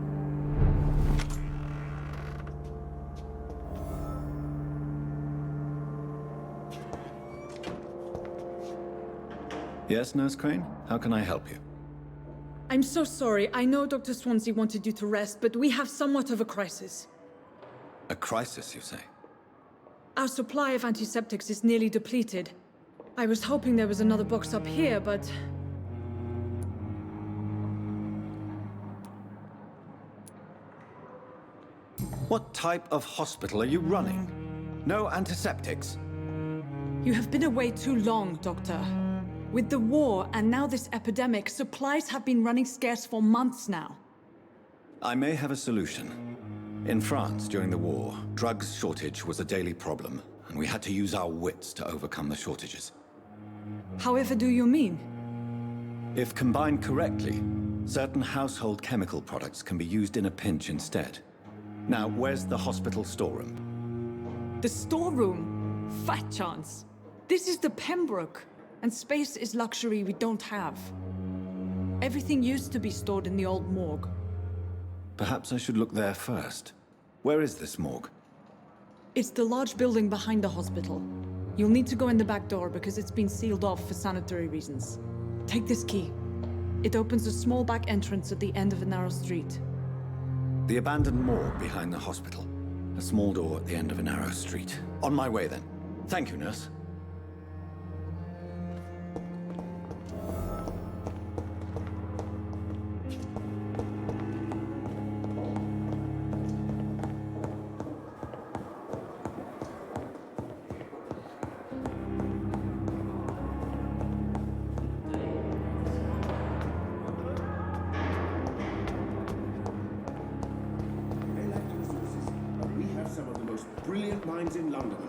Yes, Nurse Crane? How can I help you? I'm so sorry. I know Dr. Swansea wanted you to rest, but we have somewhat of a crisis. A crisis, you say? Our supply of antiseptics is nearly depleted. I was hoping there was another box up here, but... What type of hospital are you running? No antiseptics? You have been away too long, Doctor. With the war and now this epidemic, supplies have been running scarce for months now. I may have a solution. In France, during the war, drugs shortage was a daily problem, and we had to use our wits to overcome the shortages. However do you mean? If combined correctly, certain household chemical products can be used in a pinch instead. Now, where's the hospital storeroom? The storeroom? Fat chance. This is the Pembroke. And space is luxury we don't have. Everything used to be stored in the old morgue. Perhaps I should look there first. Where is this morgue? It's the large building behind the hospital. You'll need to go in the back door because it's been sealed off for sanitary reasons. Take this key. It opens a small back entrance at the end of a narrow street. The abandoned morgue behind the hospital. A small door at the end of a narrow street. On my way then. Thank you, nurse. Brilliant minds in London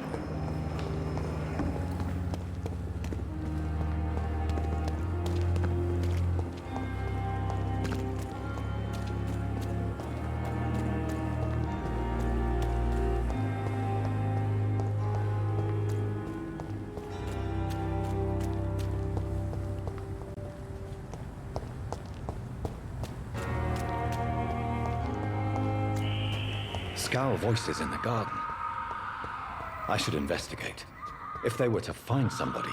Scowl voices in the garden. I should investigate. If they were to find somebody.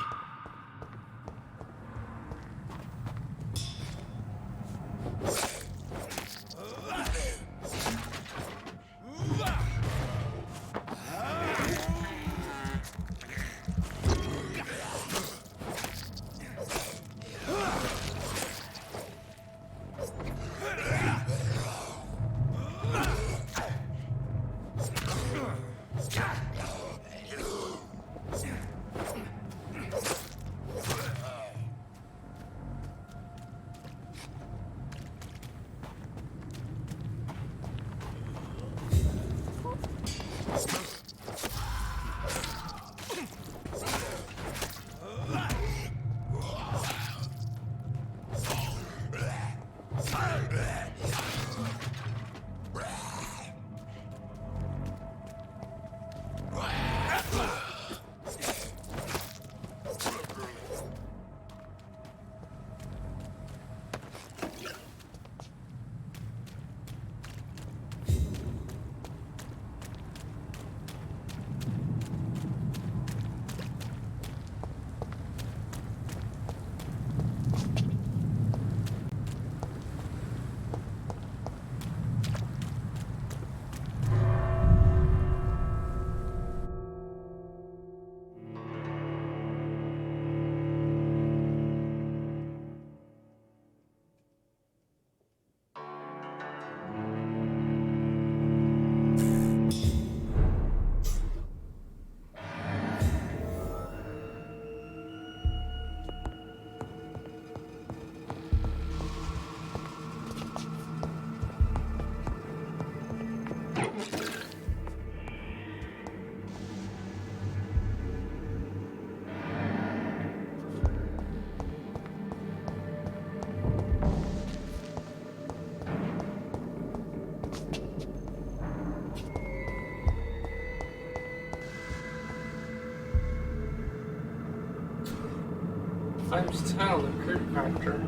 Times 10 on the creep factor.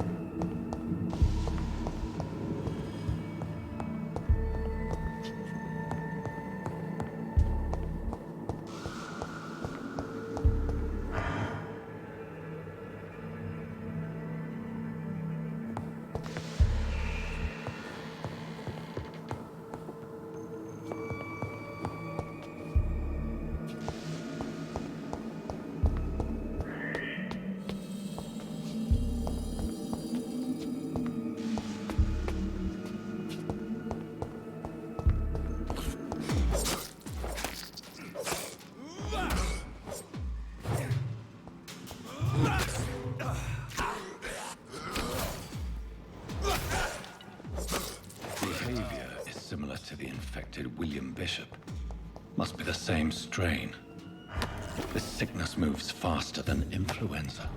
To the infected William Bishop. Must be the same strain. This sickness moves faster than influenza.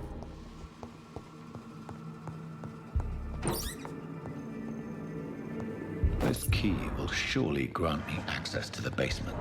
This key will surely grant me access to the basement.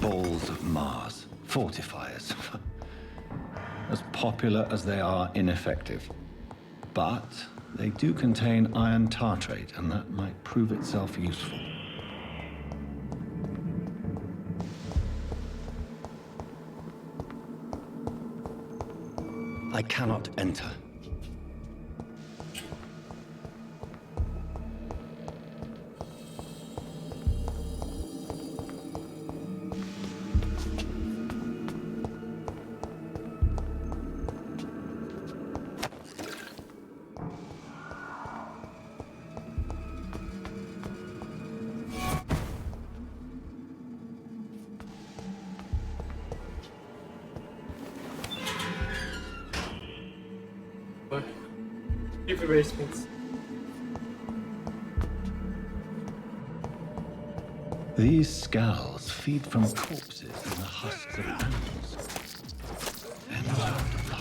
balls of Mars, fortifiers. As popular as they are ineffective. But they do contain iron tartrate, and that might prove itself useful. I cannot enter. Different basements. These scowls feed from corpses and the husks of animals. They're not after blood.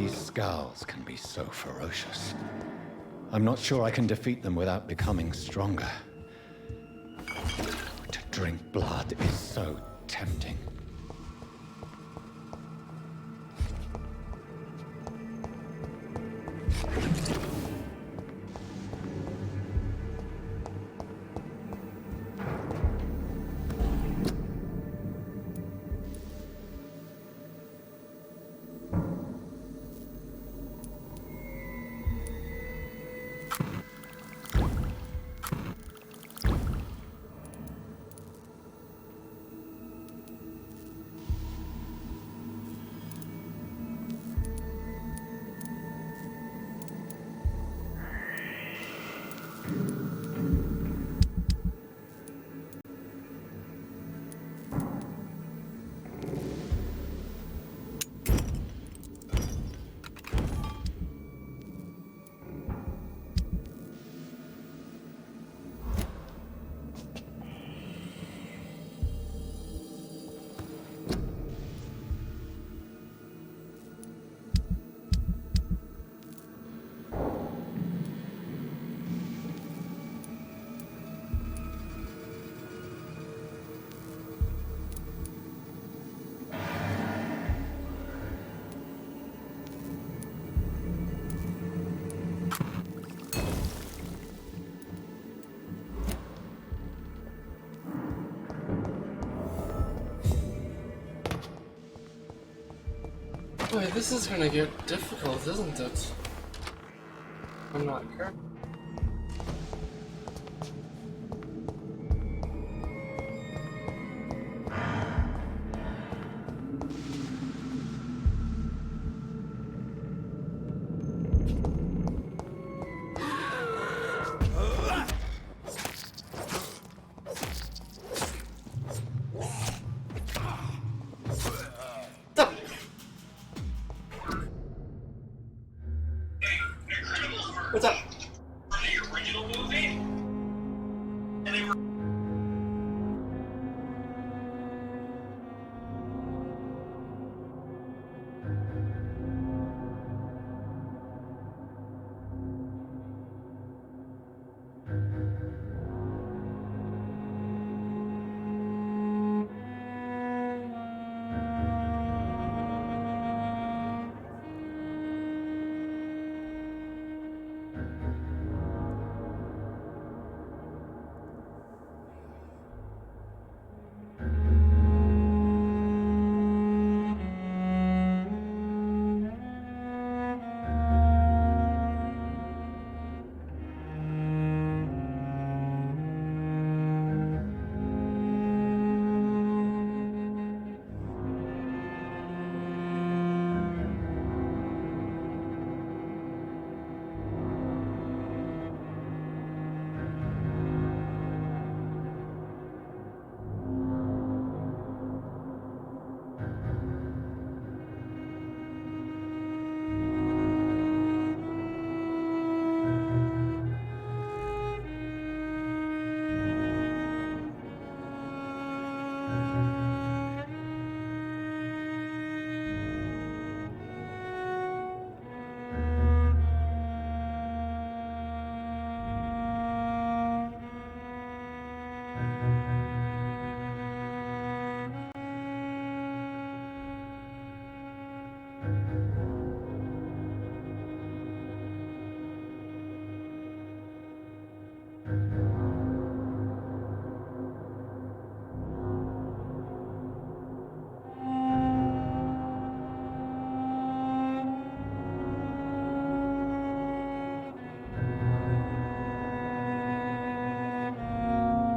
Scowls can be so ferocious. I'm not sure I can defeat them without becoming stronger. To drink blood is so tempting. Boy, this is gonna get difficult, isn't it? I'm not sure. What's up? The original movie? And they were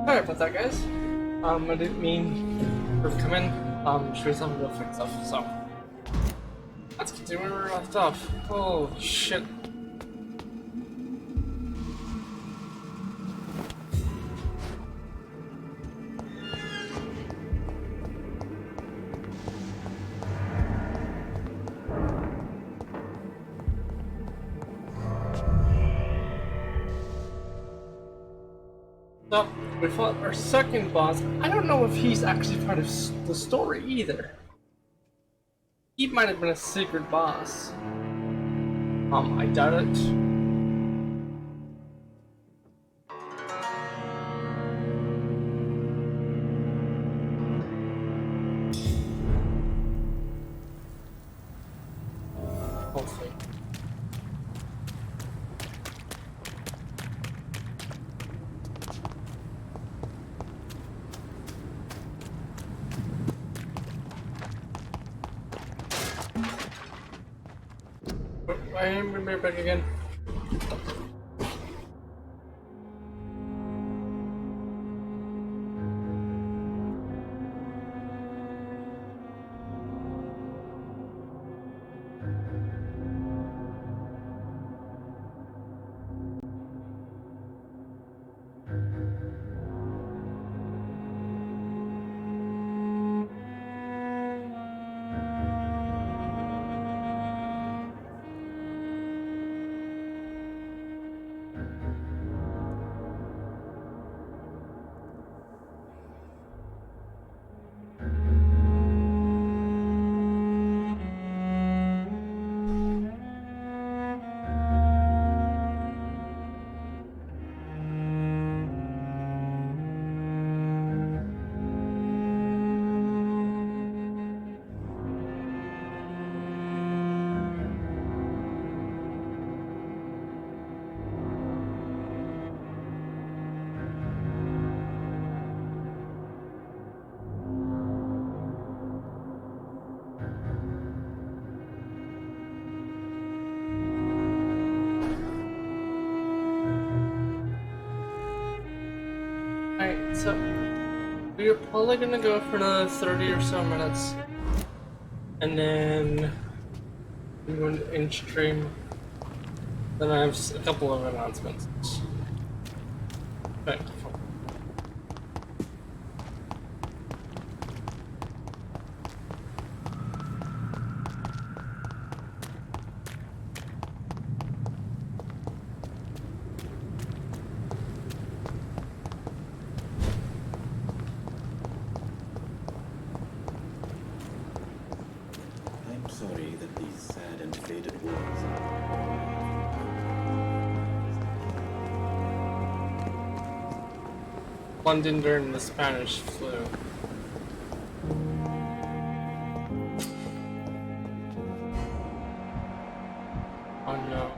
Sorry about that, guys. I didn't mean for come in. She was having real fix stuff, so let's continue where we left off. Oh shit. So, we fought our second boss. I don't know if he's actually part of the story either. He might have been a secret boss. I doubt it. Hopefully. I am right back again. Alright, so we're probably gonna go for another 30 or so minutes. And then I'm going to end stream. Then I have a couple of announcements. Okay. I'm sorry that these sad and faded walls are... London during the Spanish flu. Oh no.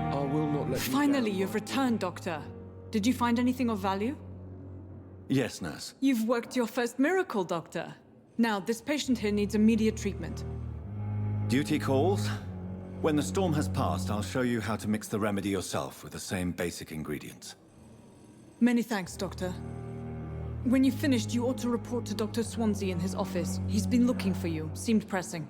I will not let Finally, you've returned, Doctor. Did you find anything of value? Yes, nurse. You've worked your first miracle, Doctor. Now, this patient here needs immediate treatment. Duty calls. When the storm has passed, I'll show you how to mix the remedy yourself with the same basic ingredients. Many thanks, Doctor. When you've finished, you ought to report to Dr. Swansea in his office. He's been looking for you. Seemed pressing.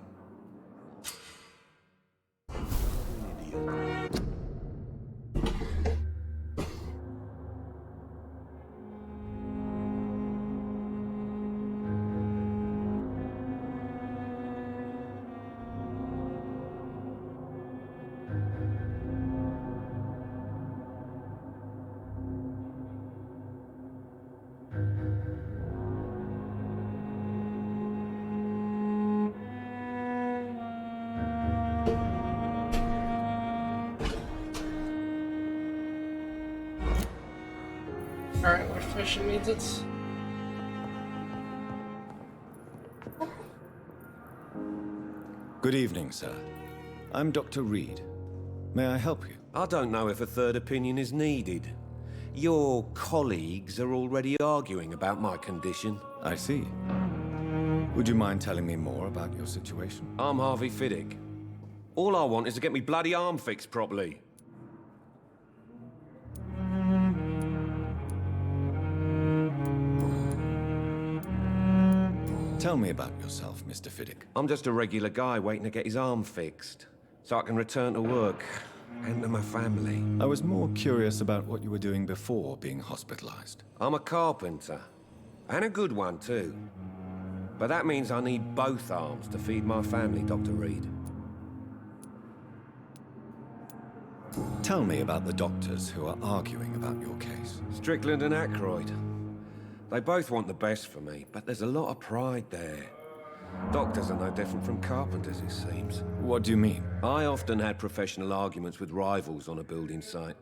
Alright, which patient needs it? Good evening, sir. I'm Dr. Reed. May I help you? I don't know if a third opinion is needed. Your colleagues are already arguing about my condition. I see. Would you mind telling me more about your situation? I'm Harvey Fiddick. All I want is to get me bloody arm fixed properly. Tell me about yourself, Mr. Fiddick. I'm just a regular guy waiting to get his arm fixed, so I can return to work and to my family. I was more curious about what you were doing before being hospitalized. I'm a carpenter, and a good one too. But that means I need both arms to feed my family, Dr. Reed. Tell me about the doctors who are arguing about your case. Strickland and Aykroyd. They both want the best for me, but there's a lot of pride there. Doctors are no different from carpenters, it seems. What do you mean? I often had professional arguments with rivals on a building site.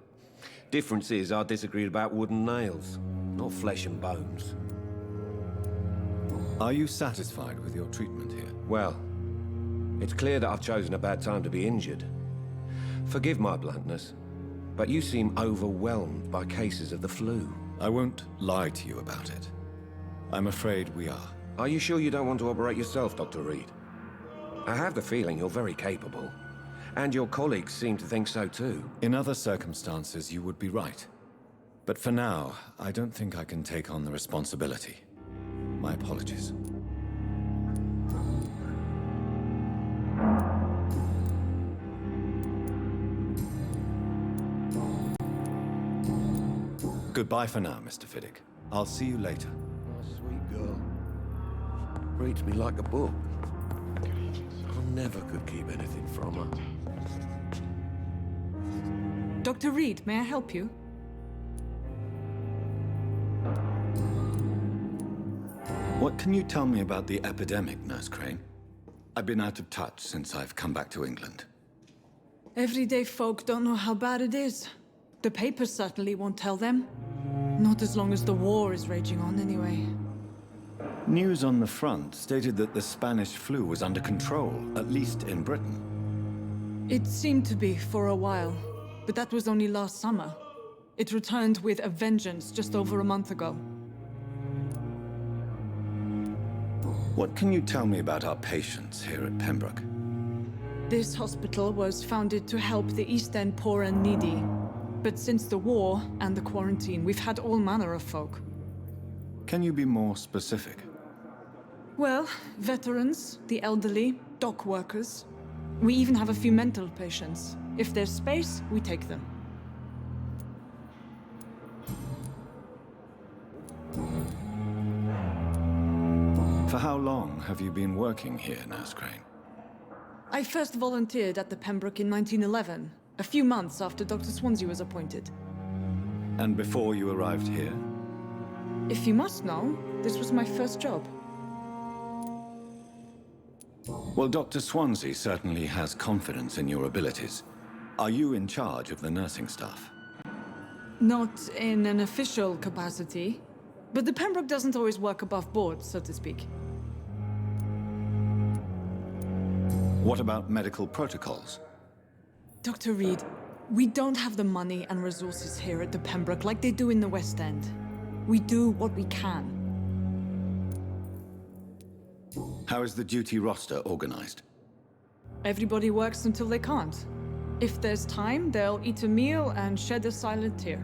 Difference is, I disagreed about wooden nails, not flesh and bones. Are you satisfied with your treatment here? Well, it's clear that I've chosen a bad time to be injured. Forgive my bluntness, but you seem overwhelmed by cases of the flu. I won't lie to you about it. I'm afraid we are. Are you sure you don't want to operate yourself, Dr. Reed? I have the feeling you're very capable. And your colleagues seem to think so too. In other circumstances, you would be right. But for now, I don't think I can take on the responsibility. My apologies. Goodbye for now, Mr. Fiddick. I'll see you later. My sweet girl. Reads me like a book. I never could keep anything from her. Dr. Reed, may I help you? What can you tell me about the epidemic, Nurse Crane? I've been out of touch since I've come back to England. Everyday folk don't know how bad it is. The papers certainly won't tell them. Not as long as the war is raging on, anyway. News on the front stated that the Spanish flu was under control, at least in Britain. It seemed to be for a while, but that was only last summer. It returned with a vengeance just over a month ago. What can you tell me about our patients here at Pembroke? This hospital was founded to help the East End poor and needy. But since the war and the quarantine, we've had all manner of folk. Can you be more specific? Well, veterans, the elderly, dock workers. We even have a few mental patients. If there's space, we take them. For how long have you been working here, Nurse Crane? I first volunteered at the Pembroke in 1911, a few months after Dr. Swansea was appointed. And before you arrived here? If you must know, this was my first job. Well, Dr. Swansea certainly has confidence in your abilities. Are you in charge of the nursing staff? Not in an official capacity, but the Pembroke doesn't always work above board, so to speak. What about medical protocols? Dr. Reed, we don't have the money and resources here at the Pembroke like they do in the West End. We do what we can. How is the duty roster organized? Everybody works until they can't. If there's time, they'll eat a meal and shed a silent tear.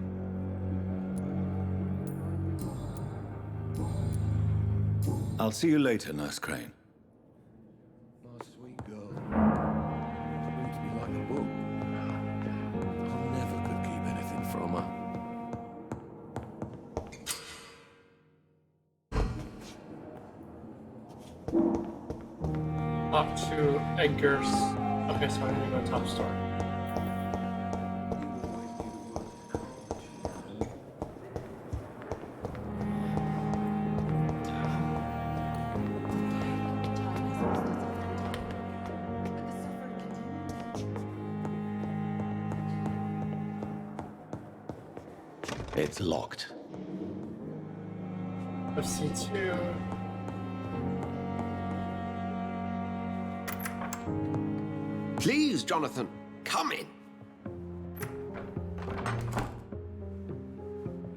I'll see you later, Nurse Crane. My sweet girl. Reads me like a book. I never could keep anything from her. Up to Edgar's. Okay, so I need to go top story. It's locked. FC2. Please, Jonathan, come in.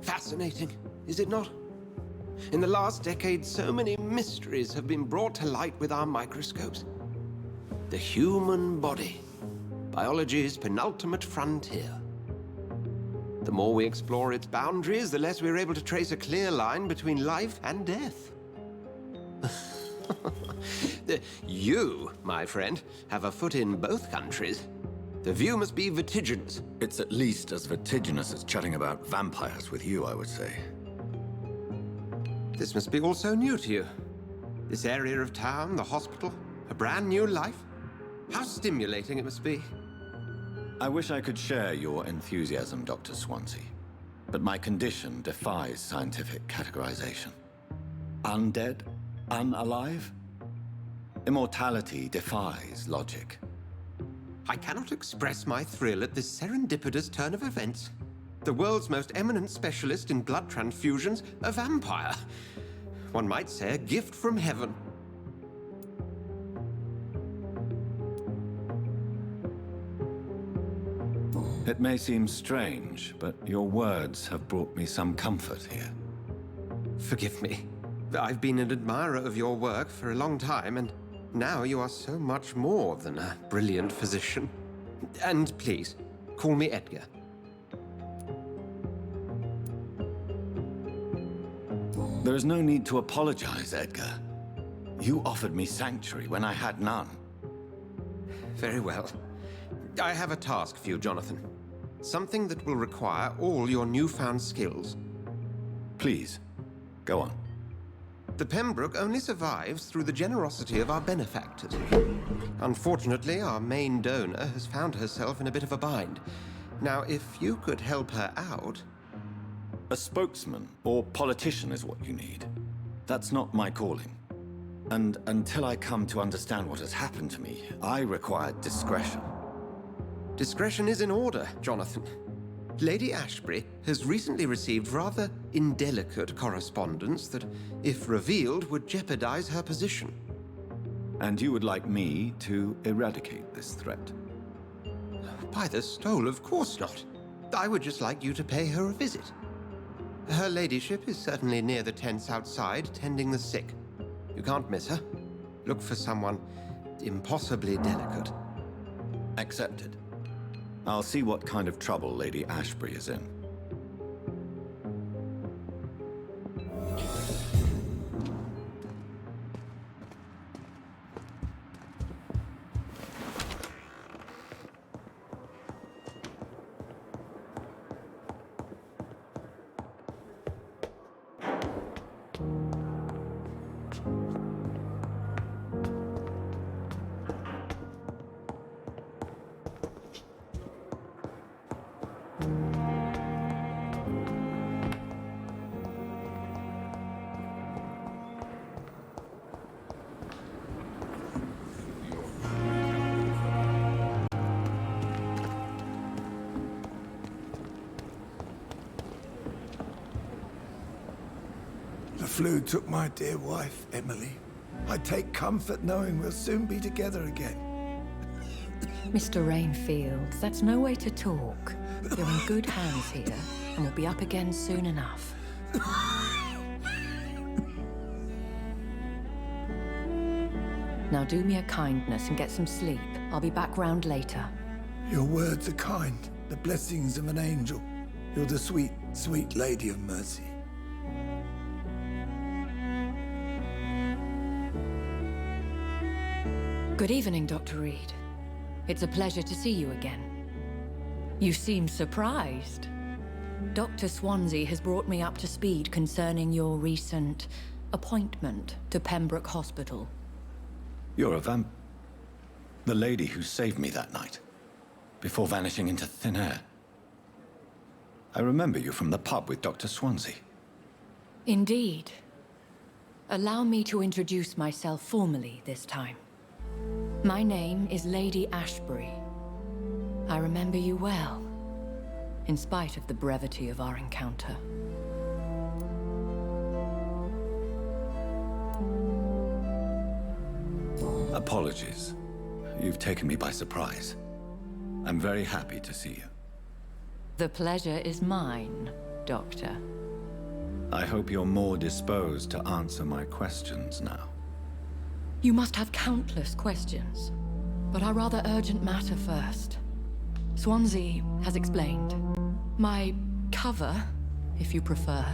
Fascinating, is it not? In the last decade, so many mysteries have been brought to light with our microscopes. The human body, biology's penultimate frontier. The more we explore its boundaries, the less we're able to trace a clear line between life and death. You, my friend, have a foot in both countries. The view must be vertiginous. It's at least as vertiginous as chatting about vampires with you, I would say. This must be all so new to you. This area of town, the hospital, a brand new life. How stimulating it must be. I wish I could share your enthusiasm, Dr. Swansea. But my condition defies scientific categorization. Undead? Unalive? Immortality defies logic. I cannot express my thrill at this serendipitous turn of events. The world's most eminent specialist in blood transfusions, a vampire. One might say a gift from heaven. It may seem strange, but your words have brought me some comfort here. Forgive me. I've been an admirer of your work for a long time, and now you are so much more than a brilliant physician. And please, call me Edgar. There is no need to apologize, Edgar. You offered me sanctuary when I had none. Very well. I have a task for you, Jonathan. Something that will require all your newfound skills. Please, go on. The Pembroke only survives through the generosity of our benefactors. Unfortunately, our main donor has found herself in a bit of a bind. Now, if you could help her out... A spokesman or politician is what you need. That's not my calling. And until I come to understand what has happened to me, I require discretion. Discretion is in order, Jonathan. Lady Ashbury has recently received rather indelicate correspondence that, if revealed, would jeopardize her position. And you would like me to eradicate this threat? By the stole, of course not. I would just like you to pay her a visit. Her ladyship is certainly near the tents outside, tending the sick. You can't miss her. Look for someone impossibly delicate. Accepted. I'll see what kind of trouble Lady Ashbury is in. The flu took my dear wife, Emily. I take comfort knowing we'll soon be together again. Mr. Rainfield, that's no way to talk. You're in good hands here, and we'll be up again soon enough. Now do me a kindness and get some sleep. I'll be back round later. Your words are kind, the blessings of an angel. You're the sweet, sweet Lady of Mercy. Good evening, Dr. Reed. It's a pleasure to see you again. You seem surprised. Dr. Swansea has brought me up to speed concerning your recent appointment to Pembroke Hospital. You're a the lady who saved me that night, before vanishing into thin air. I remember you from the pub with Dr. Swansea. Indeed. Allow me to introduce myself formally this time. My name is Lady Ashbury. I remember you well, in spite of the brevity of our encounter. Apologies. You've taken me by surprise. I'm very happy to see you. The pleasure is mine, Doctor. I hope you're more disposed to answer my questions now. You must have countless questions, but our rather urgent matter first. Swansea has explained. My cover, if you prefer,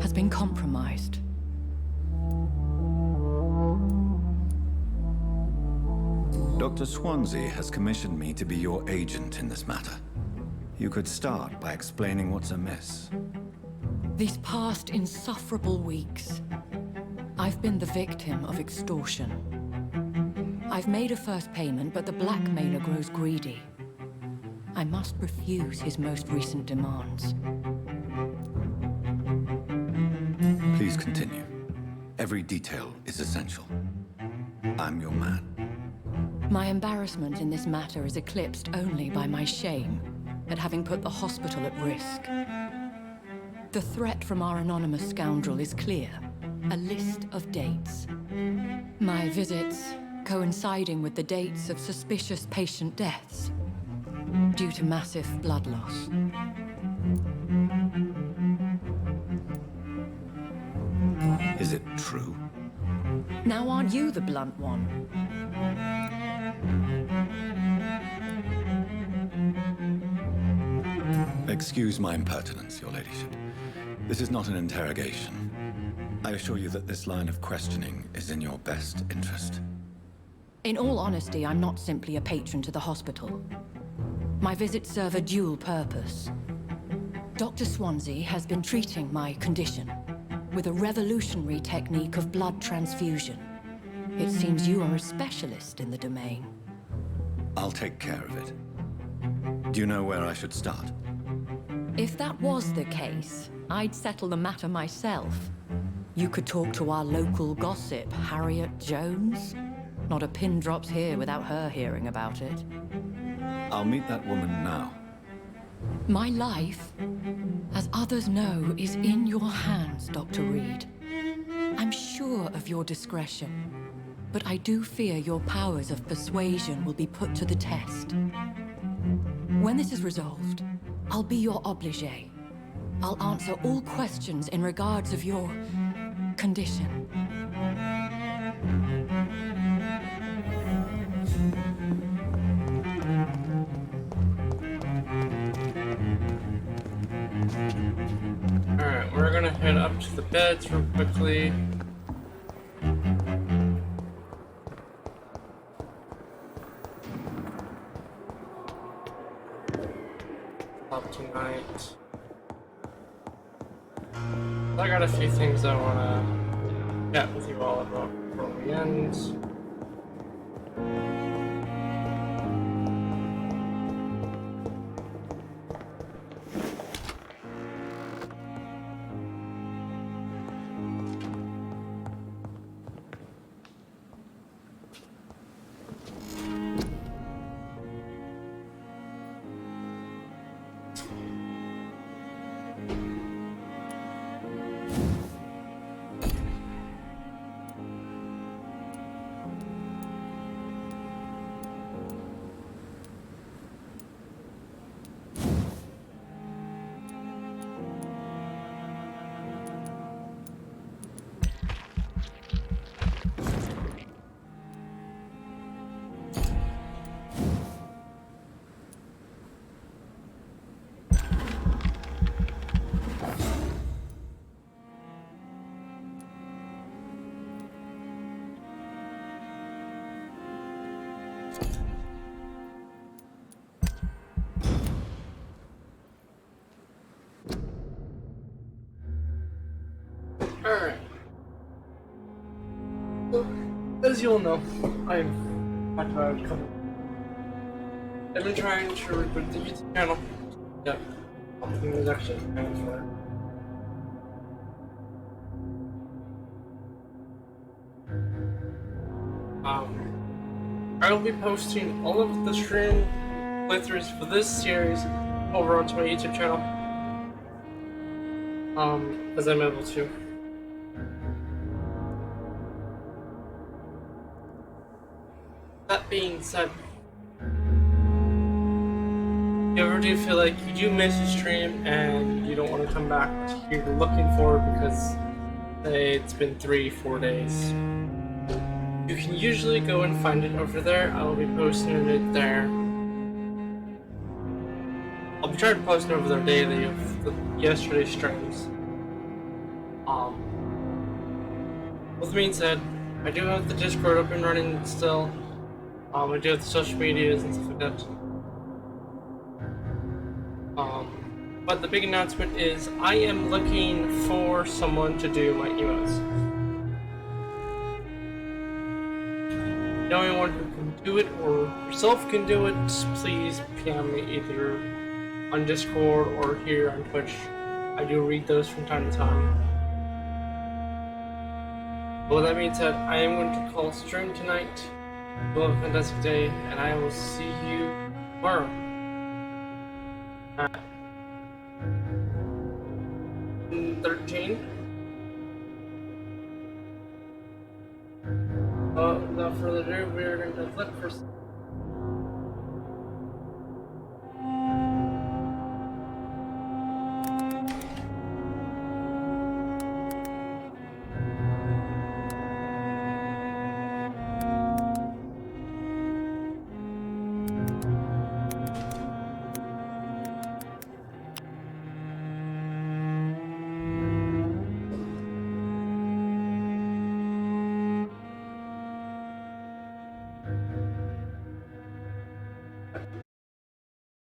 has been compromised. Dr. Swansea has commissioned me to be your agent in this matter. You could start by explaining what's amiss. These past insufferable weeks, I've been the victim of extortion. I've made a first payment, but the blackmailer grows greedy. I must refuse his most recent demands. Please continue. Every detail is essential. I'm your man. My embarrassment in this matter is eclipsed only by my shame at having put the hospital at risk. The threat from our anonymous scoundrel is clear. A list of dates. My visits coinciding with the dates of suspicious patient deaths due to massive blood loss. Is it true? Now aren't you the blunt one? Excuse my impertinence, Your Ladyship. This is not an interrogation. I assure you that this line of questioning is in your best interest. In all honesty, I'm not simply a patron to the hospital. My visits serve a dual purpose. Dr. Swansea has been treating my condition with a revolutionary technique of blood transfusion. It seems you are a specialist in the domain. I'll take care of it. Do you know where I should start? If that was the case, I'd settle the matter myself. You could talk to our local gossip, Harriet Jones. Not a pin drops here without her hearing about it. I'll meet that woman now. My life, as others know, is in your hands, Dr. Reed. I'm sure of your discretion, but I do fear your powers of persuasion will be put to the test. When this is resolved, I'll be your obligé. I'll answer all questions in regards of your condition. up to the beds real quickly. Up tonight. I got a few things I wanna chat with you all about before we end. Alright. So, as you all know, I've talked about a couple. I've been trying to reboot the YouTube channel. Yep. Something is actually kind of fun. I will be posting all of the stream playthroughs for this series over onto my YouTube channel. As I'm able to. That being said, if you ever do feel like you do miss a stream and you don't want to come back to you're looking for it because, say, it's been 3-4 days, you can usually go and find it over there. I will be posting it there. I'll be trying to post it over there daily of yesterday's streams. With that being said, I do have the Discord up and running still. I do have the social medias and stuff like that. But the big announcement is I am looking for someone to do my emotes. The only one who can do it or yourself can do it, please PM me either on Discord or here on Twitch. I do read those from time to time. But with that being said, I am going to call stream tonight. You have a fantastic day, and I will see you tomorrow. At 13. Without further ado, we are going to flip for